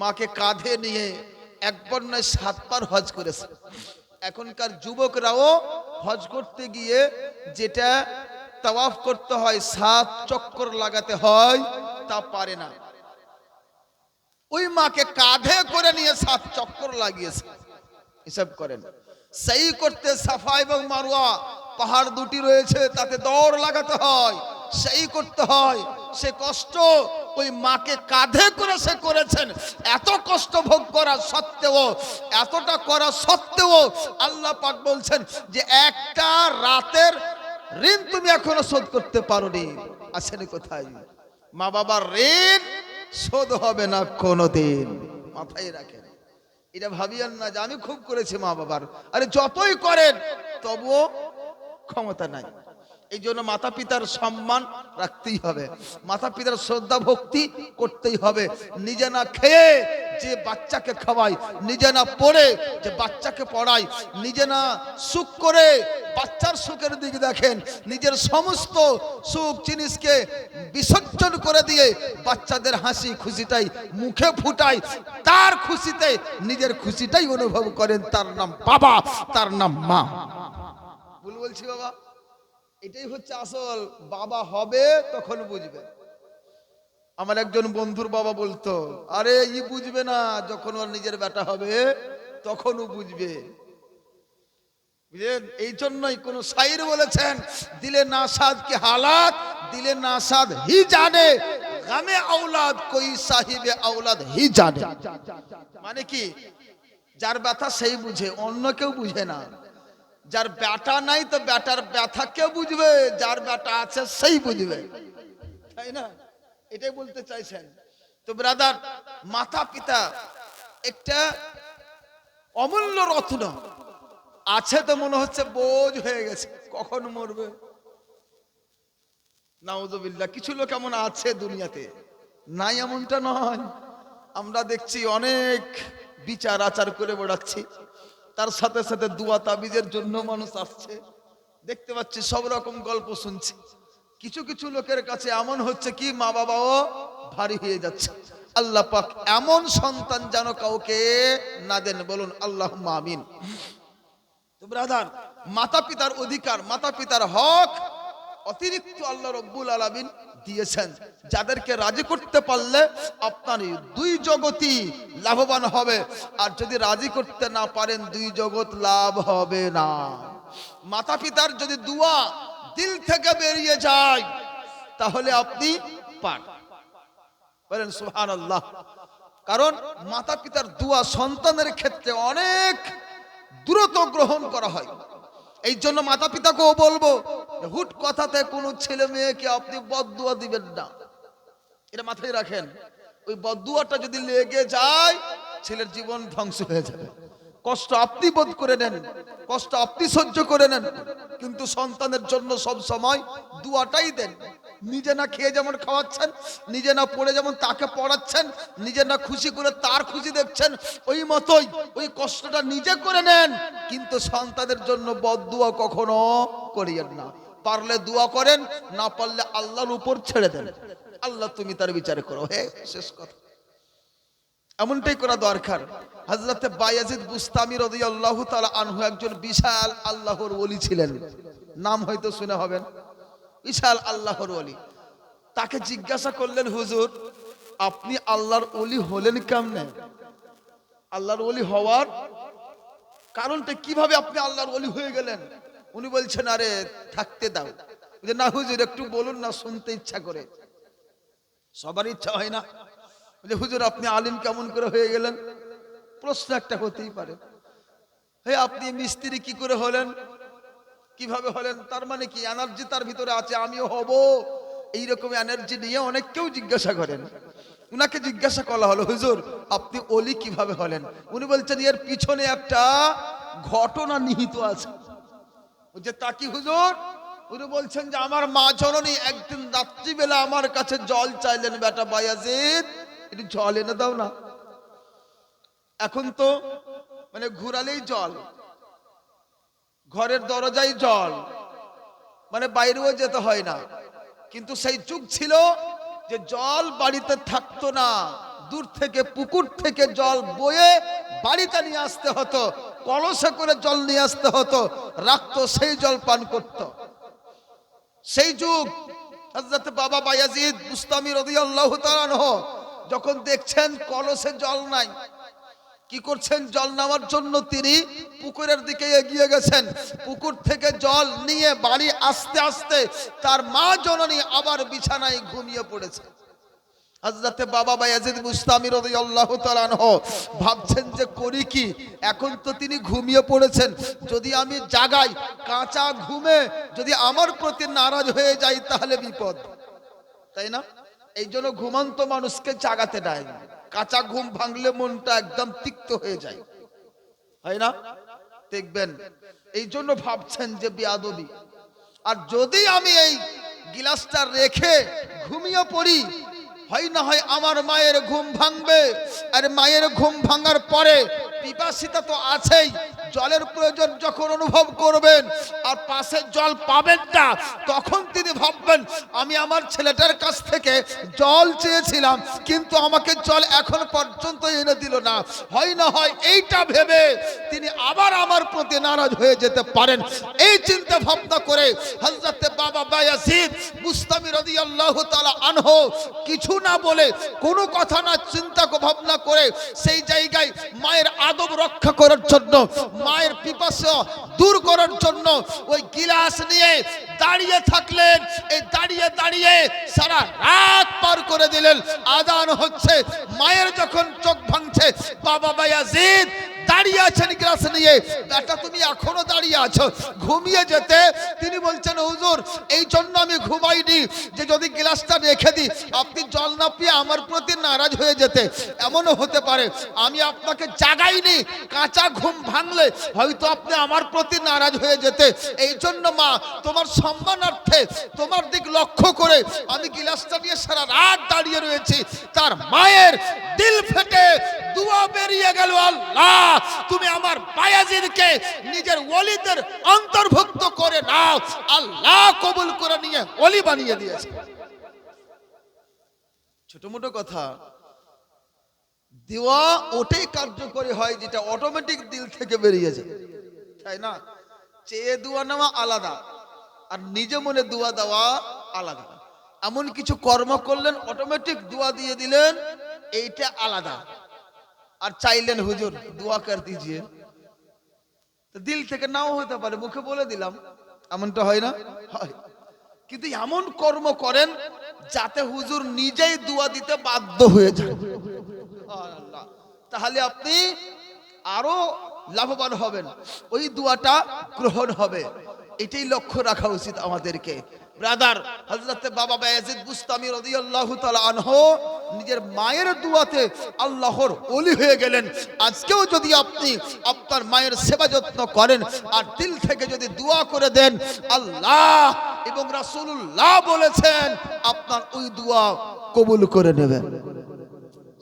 মাকে কাঁধে নিয়ে 1 বার নয় 7 বার হজ করেছে। এখনকার যুবকরাও হজ করতে গিয়ে যেটা তাওয়াফ করতে হয়, 7 চক্কর লাগাতে হয়, তা পারে না। ওই মাকে কাঁধে করে নিয়ে 7 চক্কর লাগিয়েছে। হিসাব করেন, সেই করতে সাফা এবং মারওয়া পাহাড় 2টি রয়েছে, তাতে দৌড় লাগাতে হয়, সেই করতে হয়। সে কষ্ট ওই মাকে কাঁধে করে সে করেছেন। এত কষ্ট ভোগ করা সত্ত্বেও, এতটা করা সত্ত্বেও আল্লাহ পাক বলছেন যে 1টা রাতের ঋণ তুমি এখনো শোধ করতে পারোনি। আসেনি কোথায়? মা বাবার ঋণ শোধ হবে না কোনোদিন। মাথায় রাখেন, এটা ভাবিয়েন না যে আমি খুব করেছি মা বাবার। আরে যতই করেন তবুও ক্ষমতা নাই। এই জন্য মাতা পিতার সম্মান রাখতেই হবে, মাতা পিতার শ্রদ্ধা ভক্তি করতেই হবে। নিজে না খেয়ে যে বাচ্চাকে খাওয়ায়, নিজে না পড়ে যে বাচ্চাকে পড়ায়, নিজে না সুখ করে বাচ্চার সুখের দিকে দেখেন, নিজের সমস্ত সুখ জিনিসকে বিসর্জন করে দিয়ে বাচ্চাদের হাসি খুশিটাই মুখে ফুটায়, তার খুশিতে নিজের খুশিটাই অনুভব করেন। তার নাম বাবা, তার নাম মা। ভুল বলছি বাবা? এটাই হচ্ছে আসল বাবা। হবে তখন বুঝবে। আমার একজন বন্ধুর বাবা বলতো, আরে ই বুঝবে না, যখন ওর নিজের বেটা হবে তখনও বুঝবে। বুঝলেন? এই জন্যই কোন শাইর বলেছেন, দিলে নাসাদ কি হালাত, দিলে নাসাদ হি জানে, গামে আওলাদ কোই সাহিবে আওলাদ হি জানে। মানে কি? যার ব্যথা সেই বুঝে, অন্য কেউ বুঝে না। যার বেটা নাই তো বেটার ব্যথা কে বুঝবে? যার বেটা আছে সেই বুঝবে, তাই না? এটাই বলতে চাইছেন। তো ব্রাদার, মাতা পিতা একটা অমূল্য রত্ন। আছে তো মনে হচ্ছে বোঝ হয়ে গেছে, কখন মরবে। নাউযুবিল্লাহ। কিছু লোক এমন আছে দুনিয়াতে, নাই এমনটা নয়। আমরা দেখছি অনেক বিচার আচার করে বেড়াচ্ছি, তার সাথে সাথে দুয়া তাবিজের জন্য মানুষ আসছে। দেখতে পাচ্ছি সব রকম গল্প শুনছি। কিছু কিছু লোকের কাছে এমন হচ্ছে কি মা বাবাও ভারী হয়ে যাচ্ছে। আল্লাহ পাক এমন সন্তান যেন কাউকে না দেন, বলুন আল্লাহুম্মা আমিন। তো ব্রাদার, মাতা পিতার অধিকার, মাতা পিতার হক অতিরিক্ত আল্লাহ রব্বুল আলামিন দিয়েছেন, যাদেরকে রাজি করতে পারলে আপনার 2 জগতই লাভবান হবে। আর যদি রাজি করতে না পারেন 2 জগৎ লাভ হবে না। মাতা পিতার যদি দুয়া দিল থেকে বেরিয়ে যায় তাহলে আপনি পার। বলেন সুবহানাল্লাহ। কারণ মাতা পিতার দুয়া সন্তানের ক্ষেত্রে অনেক দ্রুত গ্রহণ করা হয়। এই জন্য মাতা পিতাকেও বলবো, হুট কথাতে কোনো ছেলে মেয়েকে আপনি বদদুয়া দিবেন না, এটা মাথায় রাখেন। ওই বদদুয়াটা যদি লেগে যায় ছেলের জীবন ধ্বংস হয়ে যাবে। কষ্ট আপনি বোধ করে নেন, কষ্ট আপনি সহ্য করে নেন, কিন্তু সন্তানের জন্য সব সময় দুয়াটাই দেন। নিজে না খেয়ে যেমন খাওয়াচ্ছেন, নিজে না পড়ে যেমন তাকে পড়াচ্ছেন, নিজে না খুশি করে তার খুশি দেখছেন, ওই মতোই ওই কষ্টটা নিজে করে নেন, কিন্তু সন্তানের জন্য বদদুয়া কখনো করিয়েন না। পারলে দোয়া করেন, না পারলে আল্লাহর উপর ছেড়ে দেন, আল্লাহ তুমি তার বিচার করো। শেষ কথা, এমনটাই করা দরকার। হযরতে বায়াজিদ বুস্তামি রাদিয়াল্লাহু তাআলা আনহু একজন বিশাল আল্লাহর ওলি ছিলেন, নাম হয়তো শুনে হবেন, বিশাল আল্লাহর ওলি। তাকে জিজ্ঞাসা করলেন, হুজুর আপনি আল্লাহর ওলি হলেন কেমনে? আল্লাহর ওলি হওয়ার কারণটা কিভাবে আপনি আল্লাহর ওলি হয়ে গেলেন? উনি বলছেন, আরে থাকতে দাও। না হুজুর একটু বলুন না, শুনতে ইচ্ছা করে। সবার ইচ্ছা হয় না। হুজুর আপনি আলিম কেমন করে হয়ে গেলেন? প্রশ্ন একটা হতেই পারে। আপনি মিস্ত্রি কি করে হলেন, কিভাবে হলেন? তার মানে কি এনার্জি তার ভিতরে আছে, আমিও হব, এইরকম এনার্জি নিয়ে অনেক কেউ জিজ্ঞাসা করেন। উনাকে জিজ্ঞাসা করা হলো, হুজুর আপনি ওলি কিভাবে হলেন? উনি বলছেন, এর পিছনে একটা ঘটনা নিহিত আছে। যে তা কি হুজুর? উনি বলছেন যে আমার মা জননী একদিন রাত্রিবেলা আমার কাছে জল চাইলেন, বেটা বায়াজিদ একটু জল এনে দাও না। এখন তো মানে ঘুরালেই জল, ঘরের দরজায় জল, মানে বাইরেও যেতে হয় না। কিন্তু সেই যুগ ছিল যে জল বাড়িতে থাকতো না, দূর থেকে পুকুর থেকে জল বয়ে বাড়িতে নিয়ে আসতে হতো, কলসে করে জল নিয়ে আসতে হতো, রাখতো, সেই জল পান করত। সেই যুগ হযরত বাবা বায়াজিদ বুস্তামি রাদিয়াল্লাহু তাআলা আনহু যখন দেখছেন কলসে জল নাই, কি করছেন? জল নেওয়ার জন্য তিনি পুকুরের দিকে এগিয়ে গেছেন। পুকুর থেকে জল নিয়ে বাড়ি আসতে আসতে তার মা জননী আবার বিছানায় ঘুমিয়ে পড়েছে। হযরতে বাবা বায়াজিদ বুস্তামি রাদিয়াল্লাহু তাআলা আনহু ভাবছেন যে করি কি, এখন তো তিনি ঘুমিয়ে পড়েছেন, যদি আমি জাগাই, কাঁচা ঘুমে যদি আমার প্রতি নারাজ হয়ে যাই তাহলে বিপদ, তাই না? এই জন্য ঘুমন্ত মানুষকে জাগাতে দেয় না, কাঁচা ঘুম ভাঙলে মনটা একদম তিক্ত হয়ে যায়, হয় না? দেখবেন এই জন্য ভাবছেন যে বেয়াদবি, আর যদি আমি এই গিলাসটা রেখে ঘুমিয়ে পড়ি, হয় না হয় আমার মায়ের ঘুম ভাঙবে, আর মায়ের ঘুম ভাঙার পরে পিপাসিতা তো আছেই, জলের প্রয়োজন যখন অনুভব করবেন আর পাশে জল পাবেন না, তখন তিনি ভাববেন আমি আমার ছেলেটার কাছ থেকে জল চেয়েছিলাম কিন্তু আমাকে জল এখন পর্যন্ত এনে দিল না, হয় না হয় এইটা ভেবে তিনি আবার আমার প্রতি নারাজ হয়ে যেতে পারেন। এই চিন্তা ভাবনা করে হযরতে বাবা বায়াজিদ বুস্তামি রাদিয়াল্লাহু তাআলা আনহু কিছু না বলে, কোনো কথা না চিন্তা ভাবনা করে সেই জায়গায় মায়ের আদব রক্ষা করার জন্য, মায়ের পিপাসা দূর করার জন্য ওই গিলাস নিয়ে দাঁড়িয়ে থাকলেন। এই দাঁড়িয়ে দাঁড়িয়ে সারা রাত পার করে দিলেন। আযান হচ্ছে, মায়ের যখন চোখ ভাঙছে, বাবা বায়াজিদ দাঁড়িয়ে আছেন গ্লাস নিয়ে, বেটা তুমি এখনো দাঁড়িয়ে আছো, ঘুমিয়ে যেতে। তিনি বলছেন, হুজুর এই জন্য আমি ঘুমাইনি যে যদি গ্লাসটা রেখে দিই আপনি জল না পেয়ে আমার প্রতি নারাজ হয়ে যেতে, এমনও হতে পারে আমি আপনাকে জাগাইনি, কাঁচা ঘুম ভাঙলে হয়তো আপনি আমার প্রতি নারাজ হয়ে যেতে, এই জন্য মা তোমার সম্মানার্থে তোমার দিক লক্ষ্য করে আমি গ্লাসটা নিয়ে সারা রাত দাঁড়িয়ে রয়েছি। তার মায়ের দিল ফেটে দোয়া বেরিয়ে গেল, আল্লাহ তুমি আমার বায়াজিদকে নিজের ওলিদের অন্তর্ভুক্ত করে নাও। আল্লাহ কবুল করে নিয়ে ওলি বানিয়ে দিয়েছে। ছোট মোটো কথা, দোয়া ওটাই কার্যকরী হয় যেটা অটোমেটিক দিল থেকে বেরিয়ে যায়, তাই না? চেয়ে দোয়া নেওয়া আলাদা আর নিজে মনে দোয়া দেওয়া আলাদা। এমন কিছু কর্ম করলেন অটোমেটিক দোয়া দিয়ে দিলেন, এইটা আলাদা। আর চাইলেন হুজুর দোয়া কর দিজিয়ে, তো দিল থেকে নাও হতে পারে, মুখে বলে দিলাম, এমনটা হয় না? হয়। কিন্তু এমন কর্ম করেন যাতে হুজুর নিজেই দোয়া দিতে বাধ্য হয়ে যায়, তাহলে আপনি আরো লাভবান হবেন, ওই দোয়াটা গ্রহণ হবে। এটাই লক্ষ্য রাখা উচিত আমাদেরকে। ব্রাদার, হযরতে বাবা বায়াজিদ বুস্তামি রাদিয়াল্লাহু তাআলা আনহু নিজের মায়ের দোয়াতে আল্লাহর ওলি হয়ে গেলেন। আজকেও যদি আপনি আপনার মায়ের সেবা যত্ন করেন আর দিল থেকে যদি দোয়া করে দেন, আল্লাহ এবং রাসূলুল্লাহ বলেছেন আপনার ওই দোয়া কবুল করে নেবেন।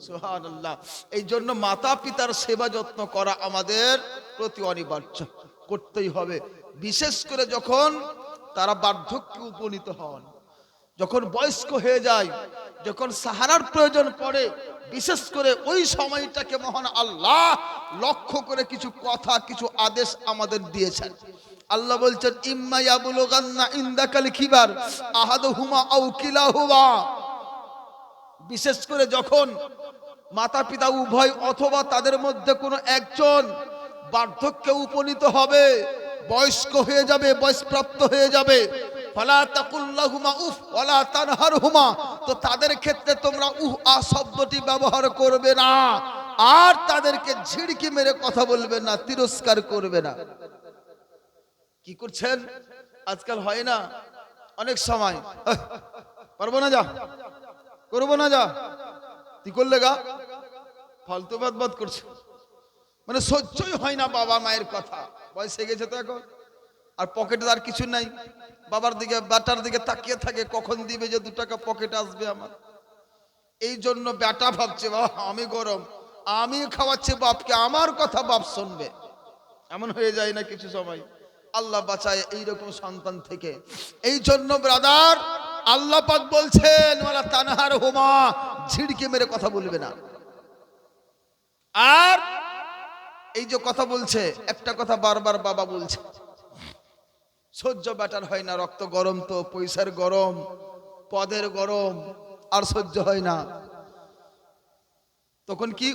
সুবহানাল্লাহ। এই জন্য মাতা পিতার সেবা যত্ন করা আমাদের প্রতি অনিবার্য, করতেই হবে। বিশেষ করে যখন তারা বার্ধক্যে উপনীত হন, যখন বয়স্ক হয়ে যায়, যখন সাহারার প্রয়োজন পড়ে, বিশেষ করে ওই সময়টাকে মহান আল্লাহ লক্ষ্য করে কিছু কথা, কিছু আদেশ আমাদের দিয়েছেন। আল্লাহ বলছেন ইম্মা ইয়াবলুগান্না ইনদাকাল কিবার আহাদুহুমা আও কিলাহুমা, বিশেষ করে যখন মাতা পিতা উভয় অথবা তাদের মধ্যে কোনো একজন বার্ধক্যে উপনীত হবে, বয়স্ক হয়ে যাবে, বয়সপ্রাপ্ত হয়ে যাবে, ফালা তাকুল লাহুমা উফ ওয়ালা তানহারহুমা, তো তাদের ক্ষেত্রে তোমরা আ শব্দটি ব্যবহার করবে না, আর তাদেরকে ঝিড়কি মেরে কথা বলবে না, তিরস্কার করবে না। কি করছেন আজকাল? হয় না অনেক সময়, পারবো না, যা করবো না, যা কি করলে গা, ফালতু বাদ করছে, মানে সহ্যই হয় না বাবা মায়ের কথা। বয়স হয়ে গেছে তো এখন, আর পকেটে আর কিছু নাই, বাবার দিকে বেটার দিকে তাকিয়ে থাকে, কখন দিবে যে 2 টাকা পকেটে আসবে আমার। এই জন্য বেটা ভাবছে বাবা আমি গরম, আমি খাওয়াচ্ছি বাপকে, আমার কথা বাপ শুনবে, এমন হয়ে যায় না কিছু সময়। আল্লাহ বাঁচায় এইরকম সন্তান থেকে। এই জন্য ব্রাদার, আল্লাহ পাক বলছেন ওয়ালা তানহারহুমা, ঝিড়কে মেরে কথা বলবে না। আর এই যে কথা বলছে, একটা কথা বারবার বাবা বলছে, সহ্য ব্যাটার হয় না, রক্ত গরম, তো পয়সার গরম, পদের গরম, আর সহ্য হয় না। তখন কি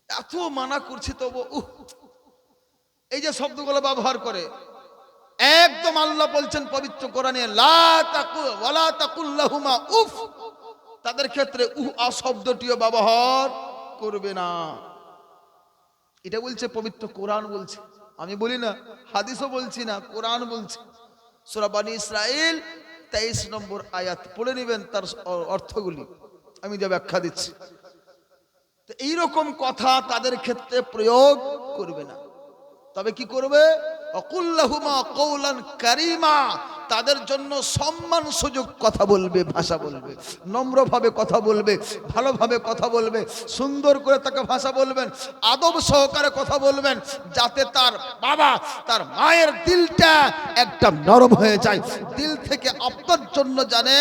এত মানা করছি তবু এই যে শব্দগুলো ব্যবহার করে, একদম আল্লাহ বলছেন পবিত্র কোরআনে লা তাকুল ওয়ালা তাকুল লাহুমা উফ, তাদের ক্ষেত্রে আ শব্দটিও ব্যবহার করবে না। এটা বলছে পবিত্র কোরআন বলছে, আমি বলি না, হাদিসও বলছি না, কোরআন বলছে। সূরা বনী ইসরাঈল 23 নম্বর আয়াত পড়ে নেবেন, তার অর্থগুলি আমি যা ব্যাখ্যা দিচ্ছি। তো এইরকম কথা তাদের ক্ষেত্রে প্রয়োগ করবে না। তবে কি করবে? অকুল্লাহুমা কওলান কারীমা, তাদের জন্য সম্মান সুযোগ কথা বলবে, ভাষা বলবে, নম্রভাবে কথা বলবে, ভালোভাবে কথা বলবে, সুন্দর করে তাকে ভাষা বলবেন, আদব সহকারে কথা বলবেন, যাতে তার বাবা, তার মায়ের দিলটা একটা নরম হয়ে যায়, দিল থেকে আপনার জন্য জানে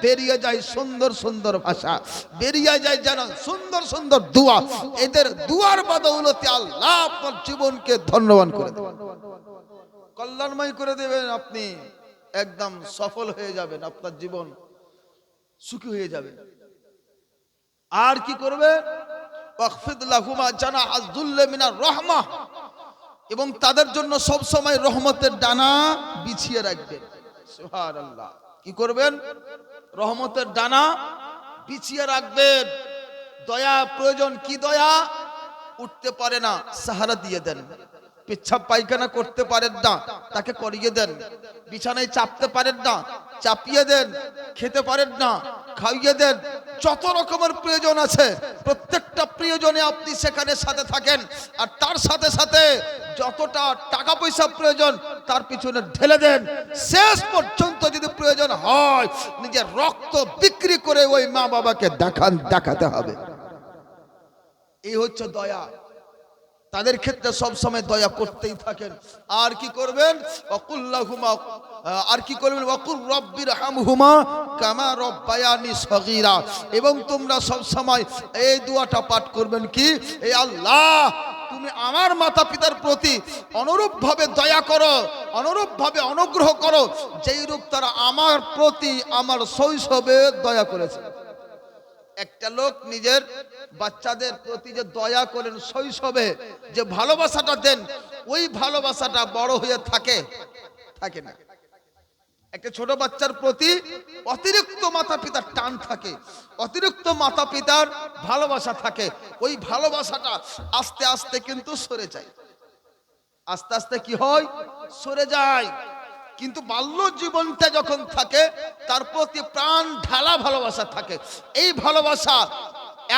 বেরিয়ে যায় সুন্দর সুন্দর ভাষা, বেরিয়ে যায় যেন সুন্দর সুন্দর দোয়া। এদের দুয়ার বদৌলতে আল্লাহ আপনার জীবনকে ধন্যবান করে দেবেন, কল্যাণময় করে দেবেন, আপনি একদম সফল হয়ে যাবেন, আপনার জীবন সুখী হয়ে যাবে। আর কি করবে? ওয়াখফিদ লাহুমা জানাহা যুল্লি মিনার রাহমাহ, এবং তাদের জন্য সব সময় রহমতের ডানা বিছিয়ে রাখবেন। সুবহানাল্লাহ। কি করবেন? রহমতের ডানা বিছিয়ে রাখবেন। দয়া প্রয়োজন, কি দয়া? উঠতে পারে না, সাহারা দিয়ে দেন। পেচ্ছাপ পায়খানা করতে পারেন না, তাকে করিয়ে দেন। বিছানায় চাপতে পারেন না, চাপিয়ে দেন। খেতে পারেন না, খাইয়ে দেন। যত রকমের প্রয়োজন আছে, প্রত্যেকটা প্রয়োজনে আপনি সেখানে সাথে থাকেন। আর তার সাথে সাথে যতটা টাকা পয়সা প্রয়োজন তার পিছনে ঢেলে দেন। শেষ পর্যন্ত যদি প্রয়োজন হয়, নিজের রক্ত বিক্রি করে ওই মা বাবাকে দেখাতে হবে। এই হচ্ছে দয়া। তাদের ক্ষেত্রে সব সময় দয়া করতেই থাকেন। আর কি করবেন? ওয়াকুল্লাহুমা, আর কি করবেন? ওয়াকুর রব্বিরহামহুমা কামা রব্বায়ানি সগীরা, এবং তোমরা সব সময় এই দোয়াটা পাঠ করবেন, কি? এই আল্লাহ, তুমি আমার মাতা পিতার প্রতি অনুরূপভাবে দয়া করো, অনুরূপভাবে অনুগ্রহ করো, যেই রূপ তারা আমার প্রতি আমার শৈশবে দয়া করেছে। একটা লোক নিজের বাচ্চাদের প্রতি যে দয়া করেন, শৈশবে যে ভালোবাসাটা দেন, ওই ভালোবাসাটা বড় হয়ে থাকে না। একটা ছোট বাচ্চার প্রতি অতিরিক্ত মাতা পিতার টান থাকে, অতিরিক্ত মাতা পিতার ভালোবাসা থাকে। ওই ভালোবাসাটা আস্তে আস্তে কিন্তু সরে যায়, আস্তে আস্তে কি হয়? সরে যায়। কিন্তু বাল্য জীবনটা যখন থাকে, তার প্রতি প্রাণ ঢালা ভালোবাসা থাকে। এই ভালোবাসা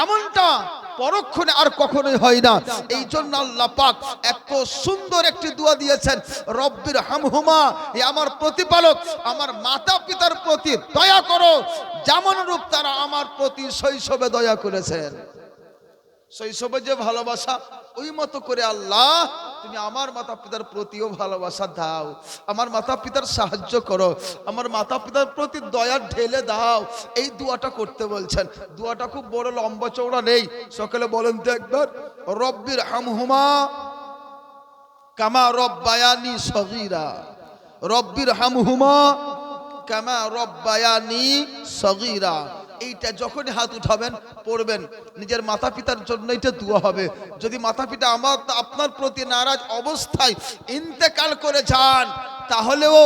এমনটা পরক্ষণে আর কখনোই হয় না। এই জন্য আল্লাহ পাক এত সুন্দর একটি দোয়া দিয়েছেন, রব্বির হামহুমা, হে আমার প্রতিপালক, আমার মাতা পিতার প্রতি দয়া করো, যেমন রূপ তারা আমার প্রতি শৈশবে দয়া করেছেন। শৈশবে যে ভালোবাসা, ওই মতো করে আল্লাহ তুমি আমার মাতা পিতার প্রতিও ভালোবাসা দাও, আমার মাতা পিতার সাহায্য করো, আমার মাতা পিতার প্রতি দয়া ঢেলে দাও। এই দোয়াটা করতে বলছেন। দোয়াটা খুব বড় লম্বা চওড়া নেই, সকালে বলেন তো একবার, রব্বির হামহুমা কামা রব্বায়ানি সগীরা, রব্বির হামহুমা কামা রব্বায়ানি সগীরা। এইটা যখনই হাত উঠাবেন পড়বেন, নিজের মাতা পিতার জন্য এটা দোয়া হবে। যদি মাতা পিতা আমার আপনার প্রতি নারাজ অবস্থায় ইন্তেকাল করে যান, তাহলেও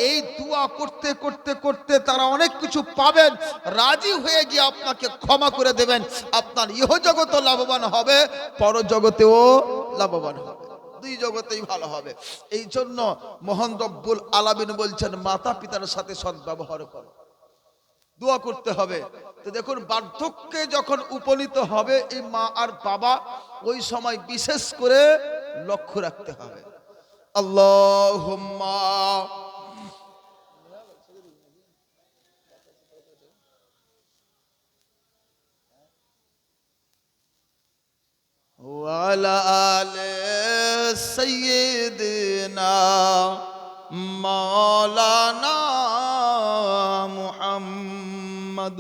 এই দোয়া করতে করতে করতে তারা অনেক কিছু পাবেন, রাজি হয়ে গিয়ে আপনাকে ক্ষমা করে দেবেন। আপনার ইহজগতেও লাভবান হবে, পরজগতেও লাভবান হবে, দুই জগতেই ভালো হবে। এই জন্য মহান রব্বুল আলামিন বলছেন মাতা পিতার সাথে সদ্ব্যবহার করো, দোয়া করতে হবে। তো দেখুন, বার্ধক্যে যখন উপনীত হবে এই মা আর বাবা, ওই সময় বিশেষ করে লক্ষ্য রাখতে হবে। আল্লাহুম্মা ওয়ালা আলে সাইয়্যিদিনা মাওলানা মুহাম্মদ।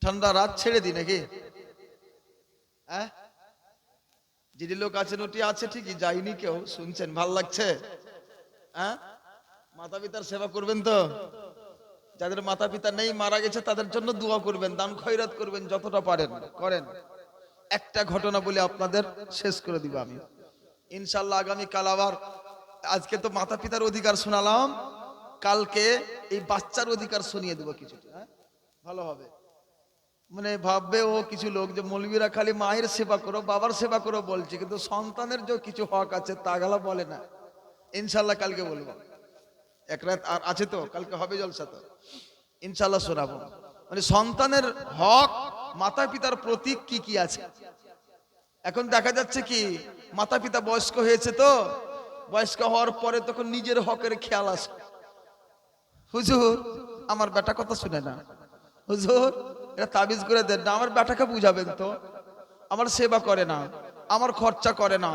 ঠান্ডা রাত ছেড়ে দি নাকি? হ্যাঁ, যে লোক আছেন ওটি আছে ঠিকই, যাইনি কেউ, শুনছেন, ভাল লাগছে। হ্যাঁ, মাতা পিতার সেবা করবেন তো, যাদের মাতা পিতা নেই, মারা গেছে, তাদের জন্য দোয়া করবেন, দান খয়রাত করবেন, যতটা পারেন করেন। একটা ঘটনা বলে আপনাদের শেষ করে দিব আমি ইনশাআল্লাহ। আগামী কাল আবার, আজকে তো মাতা পিতার অধিকার শোনালাম, কালকে এই বাচ্চার অধিকার শুনিয়ে দেবো কিছুটা। হ্যাঁ, ভালো হবে। মানে ভাববে ও কিছু লোক যে মৌলবীরা খালি মায়ের সেবা করো বাবার সেবা করো বলছে, কিন্তু সন্তানের যে কিছু হক আছে তা গেলা বলে না। ইনশাআল্লাহ কালকে বলবো, এক রাত আর আছে তো, কালকে হবে জলসা, তো ইনশাআল্লাহ শোনাবো। মানে সন্তানের হক, মাতা পিতার প্রতীক কি কি আছে। এখন দেখা যাচ্ছে কি, মাতা পিতা বয়স্ক হয়েছে, তো বয়স্ক হওয়ার পরে তখন নিজের হকের খেয়াল আসে। হুজুর আমার বেটা কথা শুনে না, হুজুর এটা তাবিজ করে দেন না, আমার বেটাকে বুঝাবেন তো, আমার সেবা করে না, আমার খরচা করে না।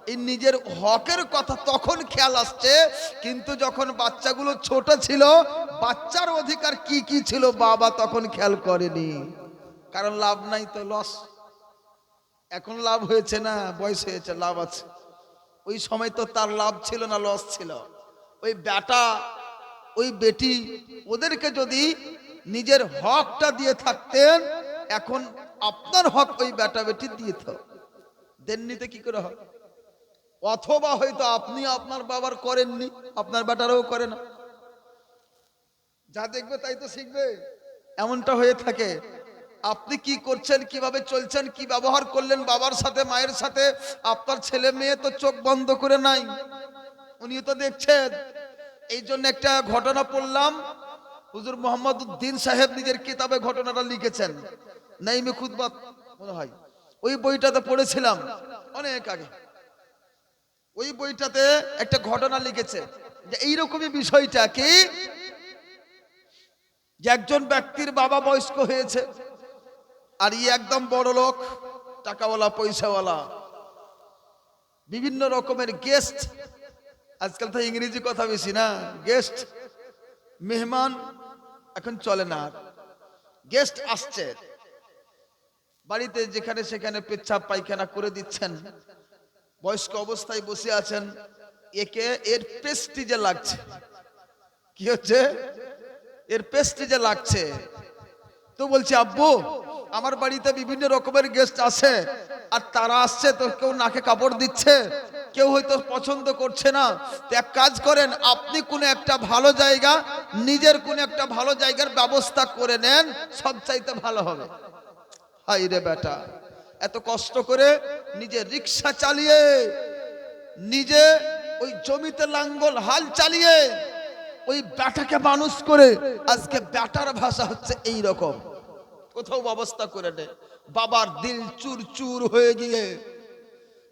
এই নিজের হকের কথা তখন খেয়াল আসছে, কিন্তু যখন বাচ্চাগুলো ছোট ছিল, বাচ্চার অধিকার কি কি ছিল বাবা তখন খেয়াল করেনি। কারণ লাভ নাই তো, লস। এখন লাভ হয়েছে না, বয়স হয়েছে, লাভ আছে। ওই সময় তো তার লাভ ছিল না, লস ছিল। ওই বেটা ওই বেটি ওদেরকে যদি নিজের হকটা দিয়ে থাকতেন, এখন আপনার হক ওই বেটা বেটি দিয়ে দেননিতে কি করে হয়? অথবা হয়তো আপনি আপনার বাবার করেননি, আপনার বেটারাও করে না, যা দেখবে তাই তো শিখবে, এমনটা হয়ে থাকে। আপনি কি করছেন, কিভাবে চলছেন, কি ব্যবহার করলেন বাবার সাথে মায়ের সাথে, আপনার ছেলে মেয়ে তো চোখ বন্ধ করে নাই, উনি তো দেখছেন। এই জন্য একটা ঘটনা পড়লাম, হুজুর মোহাম্মদ উদ্দিন সাহেব নিজের কিতাবে ঘটনাটা লিখেছেন, নাইমে খুতবাত মনে হয়, ওই বইটাতে পড়েছিলাম অনেক আগে। ওই বইটাতে একটা ঘটনা লিখেছে যে এইরকমই বিষয়টা কি, যে একজন ব্যক্তির বাবা বয়স্ক হয়েছে, আর ই একদম বড় লোক, টাকাওয়ালা, পয়সাওয়ালা, বিভিন্ন রকমের গেস্ট, আজকাল তো ইংরেজি কথা বেশি না, গেস্ট মেহমান এখন চলে না, গেস্ট আসছে বাড়িতে, যেখানে সেখানে পেচ্ছাপ পায়খানা করে দিচ্ছেন, বয়স্ক অবস্থায় বসে আছেন, একে এর প্রেস্টিজে লাগছে। কি হচ্ছে? এর প্রেস্টিজে লাগছে। তো বলছে, আব্বু আমার বাড়িতে বিভিন্ন রকমের গেস্ট আসে, আর তারা আসছে তো কেউ নাকে কাপড় দিচ্ছে, কেউ হয়তো পছন্দ করছে না, তো এক কাজ করেন, আপনি কোনো একটা ভালো জায়গা, নিজের কোনো একটা ভালো জায়গার ব্যবস্থা করে নেন, সব চাইতে ভালো হবে। হাই রে বেটা, এত কষ্ট করে নিজে রিক্সা চালিয়ে, নিজে ওই জমিতে লাঙ্গল হাল চালিয়ে ওই বেটাকে মানুষ করে, আজকে বেটার ভাষা হচ্ছে এই রকম। কোথাও ব্যবস্থা করে নে, বাবার দিল চুর চুর হয়ে গিয়ে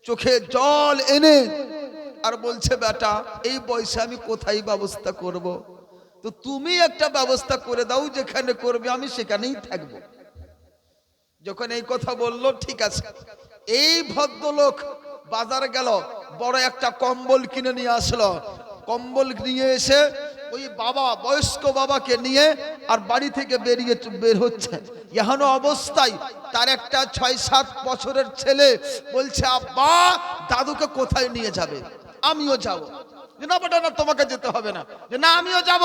চোখে জল এনে আর বলছে, বেটা এই বয়সে আমি কোথায় ব্যবস্থা করব? তো তুমি একটা ব্যবস্থা করে দাও, যেখানে করবে আমি সেখানেই থাকবো। যখন এই কথা বললো, ঠিক আছে, এই ভদ্রলোক বাজার গেল, বড় একটা কম্বল কিনে নিয়ে আসলো। কম্বল নিয়ে এসে ওই বাবা, বয়স্ক বাবাকে নিয়ে আর বাড়ি থেকে বের হচ্ছে। এখনো অবস্থায় তার একটা 6-7 বছরের ছেলে বলছে, আব্বা দাদুকে কোথায় নিয়ে যাবে? আমিও যাব। না বেটা না, তোমাকে যেতে হবে না। যে না, আমিও যাব।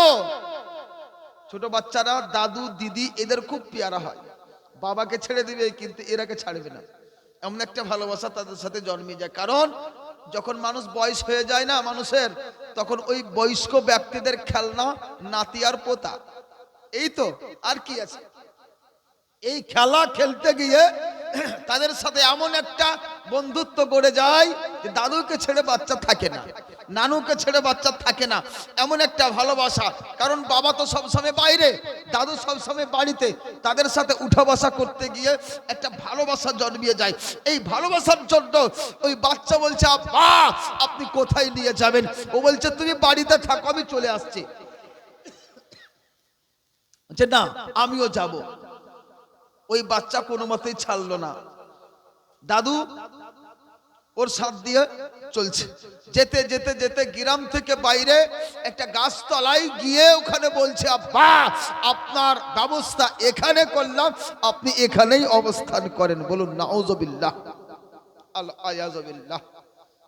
ছোট বাচ্চারা দাদু দিদি এদের খুব পেয়ারা হয়, বাবাকে ছেড়ে দিবে কিন্তু এরাকে ছাড়বে না। এমন একটা ভালোবাসা তাদের সাথে জন্মে যায়। কারণ যখন মানুষ বয়স হয়ে যায় না মানুষের, তখন ওই বয়স্ক ব্যক্তিদের খেলনা নাতি আর পোতা, এই তো, আর কি আছে। এই খেলা খেলতে গিয়ে তাদের সাথে এমন একটা বন্ধুত্ব গড়ে যায় যে দাদুকে ছেড়ে বাচ্চা থাকে না, নানুকে ছেড়ে বাচ্চা থাকে না, এমন একটা ভালোবাসা। কারণ বাবা তো সবসময় বাইরে, দাদু সবসময় বাড়িতে, তাদের সাথে উঠা বসা করতে গিয়ে একটা ভালোবাসা জন্মিয়ে যায়। এই ভালোবাসার জন্য ওই বাচ্চা বলছে, আব্বা আপনি কোথায় নিয়ে যাবেন? ও বলছে, তুমি বাড়িতে থাকো, আমি চলে আসছি। না, আমিও যাব। ওই বাচ্চা কোনো মতেই ছাড়লো না। দাদু ওর সাথ দিয়ে চলছে। যেতে যেতে যেতে গ্রাম থেকে বাইরে একটা গাছতলায় গিয়ে ওখানে বলছে, আব্বা আপনার ব্যবস্থা এখানে করলাম, আপনি এখানেই অবস্থান করেন। বলুন নাউজুবিল্লাহ, আল আয়াজুবিল্লাহ।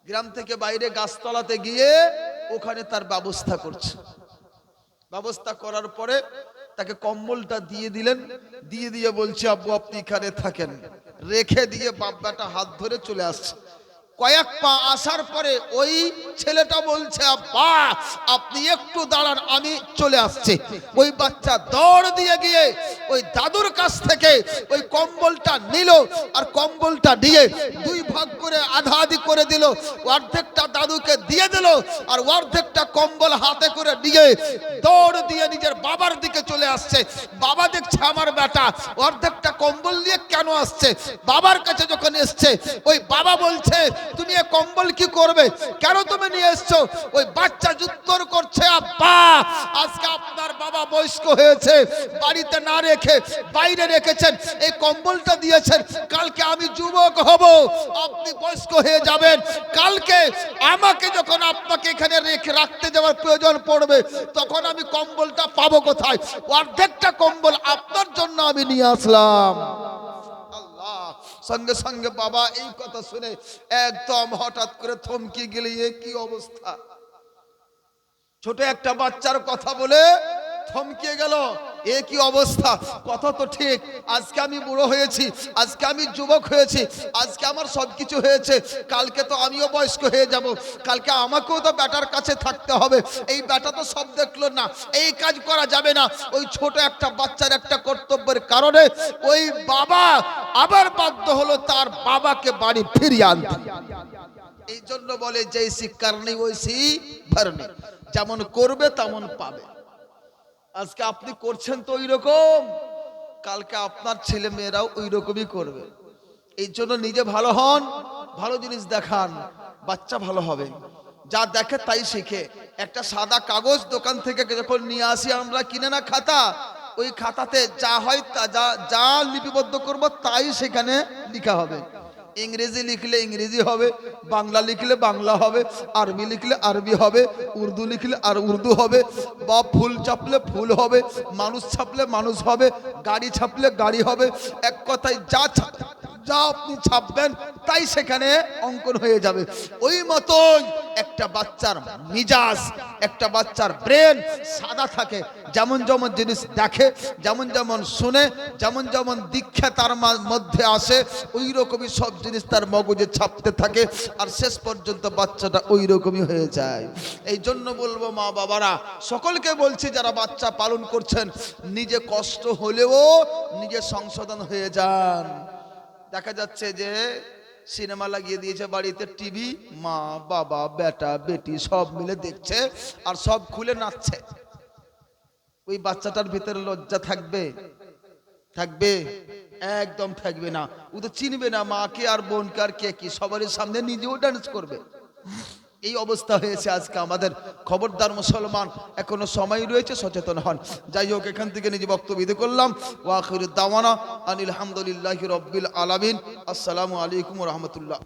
গ্রাম থেকে বাইরে গাছতলাতে গিয়ে ওখানে তার ব্যবস্থা করছে। ব্যবস্থা করার পরে তাকে কম্বলটা দিয়ে দিলেন। দিয়ে বলছে, আব্বু আপনি এখানে থাকেন। রেখে দিয়ে বাব্বাটা হাত ধরে চলে আসছে। কয়েক পা আসার পরে ওই ছেলেটা বলছে, আব্বা আপনি একটু দাঁড়ান, আমি চলে আসছি। ওই বাচ্চা দৌড় দিয়ে গিয়ে ওই দাদুর কাছ থেকে ওই কম্বলটা নিল, আর কম্বলটা দিয়ে দুই ভাগ করে আধা আধি করে দিল। অর্ধেকটা দাদুকে দিয়ে দিল, আর অর্ধেকটা কম্বল হাতে করে নিয়ে দৌড় দিয়ে নিজের বাবার দিকে চলে আসছে। বাবা দেখছে আমার বেটা অর্ধেকটা কম্বল নিয়ে কেন আসছে। বাবার কাছে যখন এসছে, ওই বাবা বলছে, তুমি এ কম্বল কি করবে, কেন তুমি নিয়ে এসছো? ওই বাচ্চা উত্তর করছে, আব্বা আজকে আপনার বাবা বয়স্ক হয়েছে, বাড়িতে না রেখে বাইরে রেখেছেন, এই কম্বলটা দিয়েছেন। কালকে আমি যুবক হব, আপনি বয়স্ক হয়ে যাবেন। কালকে আমাকে যখন আপনাকে এখানে রেখে রাখতে যাওয়ার প্রয়োজন পড়বে, তখন আমি কম্বলটা পাবো কোথায়? অর্ধেকটা কম্বল আপনার জন্য আমি নিয়ে আসলাম। সঙ্গে সঙ্গে বাবা এই কথা শুনে একদম হঠাৎ করে থমকে গেলে, এ কি অবস্থা! ছোট একটা বাচ্চার কথা বলে থমকে গেল, এ কি অবস্থা! কথা তো ঠিক, আজকে আমি বুড়ো হয়েছি, আজকে আমি যুবক হয়েছি, আজকে আমার সবকিছু হয়েছে, কালকে তো আমিও বয়স্ক হয়ে যাব, কালকে আমাকেও তো বেটার কাছে থাকতে হবে। এই বেটা তো সব দেখলো না, এই কাজ করা যাবে না। ওই ছোট একটা বাচ্চার একটা কর্তব্যের কারণে ওই বাবা আবার বাধ্য হলো তার বাবাকে বাড়ি ফিরিয়ে আনতে। এই জন্য বলে, যেই শিক্ষার নেই ওই ভরণে, যেমন করবে তেমন পাবে। আজকে আপনি করছেন তো ওই রকম, কালকে আপনার ছেলে মেয়েরাও ওই রকমই করবে। এই জন্য নিজে ভালো হন, ভালো জিনিস দেখান, বাচ্চা ভালো হবে। যা দেখে তাই শিখে। একটা সাদা কাগজ দোকান থেকে যখন নিয়ে আসি আমরা, কিনে না খাতা, ওই খাতাতে যা হয় তা যা লিপিবদ্ধ করব তাই সেখানে লেখা হবে। ইংরেজি লিখলে ইংরেজি হবে, বাংলা লিখলে বাংলা হবে, আরবি লিখলে আরবি হবে, উর্দু লিখলে আর উর্দু হবে, বা ফুল ছাপলে ফুল হবে, মানুষ ছাপলে মানুষ হবে, গাড়ি ছাপলে গাড়ি হবে। এক কথায় যা আপনি ছাপবেন তাই সেখানে অঙ্কন হয়ে যাবে। ওই মতোই একটা বাচ্চার মিজাজ, একটা বাচ্চার ব্রেন সাদা থাকে। যেমন যেমন জিনিস দেখে, যেমন যেমন শুনে, যেমন যেমন দীক্ষা তার মধ্যে আসে, ওই রকমই সব জিনিস তার মগজে ছাপতে থাকে, আর শেষ পর্যন্ত বাচ্চাটা ওই রকমই হয়ে যায়। এই জন্য বলবো মা বাবারা, সকলকে বলছি যারা বাচ্চা পালন করছেন, নিজে কষ্ট হলেও নিজে সংশোধন হয়ে যান। দেখা যাচ্ছে যে সিনেমা লাগিয়ে দিয়েছে বাড়িতে, টিভি, মা বাবা বেটা বেটি সব মিলে দেখছে আর সব খুলে নাচছে। ওই বাচ্চাটার ভিতরে লজ্জা থাকবে? থাকবে? একদম থাকবে না। ও তো চিনবে না মাকে আর বোনকে আর কে কি, সবারই সামনে নিজেও ডান্স করবে। এই অবস্থা হয়েছে আজকে আমাদের। খবরদার মুসলমান, এখনো সময় রয়েছে, সচেতন হন। যাই হোক, এখান থেকে নিজে বক্তব্য দিতে করলাম। ওয়া আখিরু দাওয়ানা আনিল হামদুলিল্লাহি রাব্বিল আলামিন। আসসালামু আলাইকুম ওয়া রাহমাতুল্লাহ।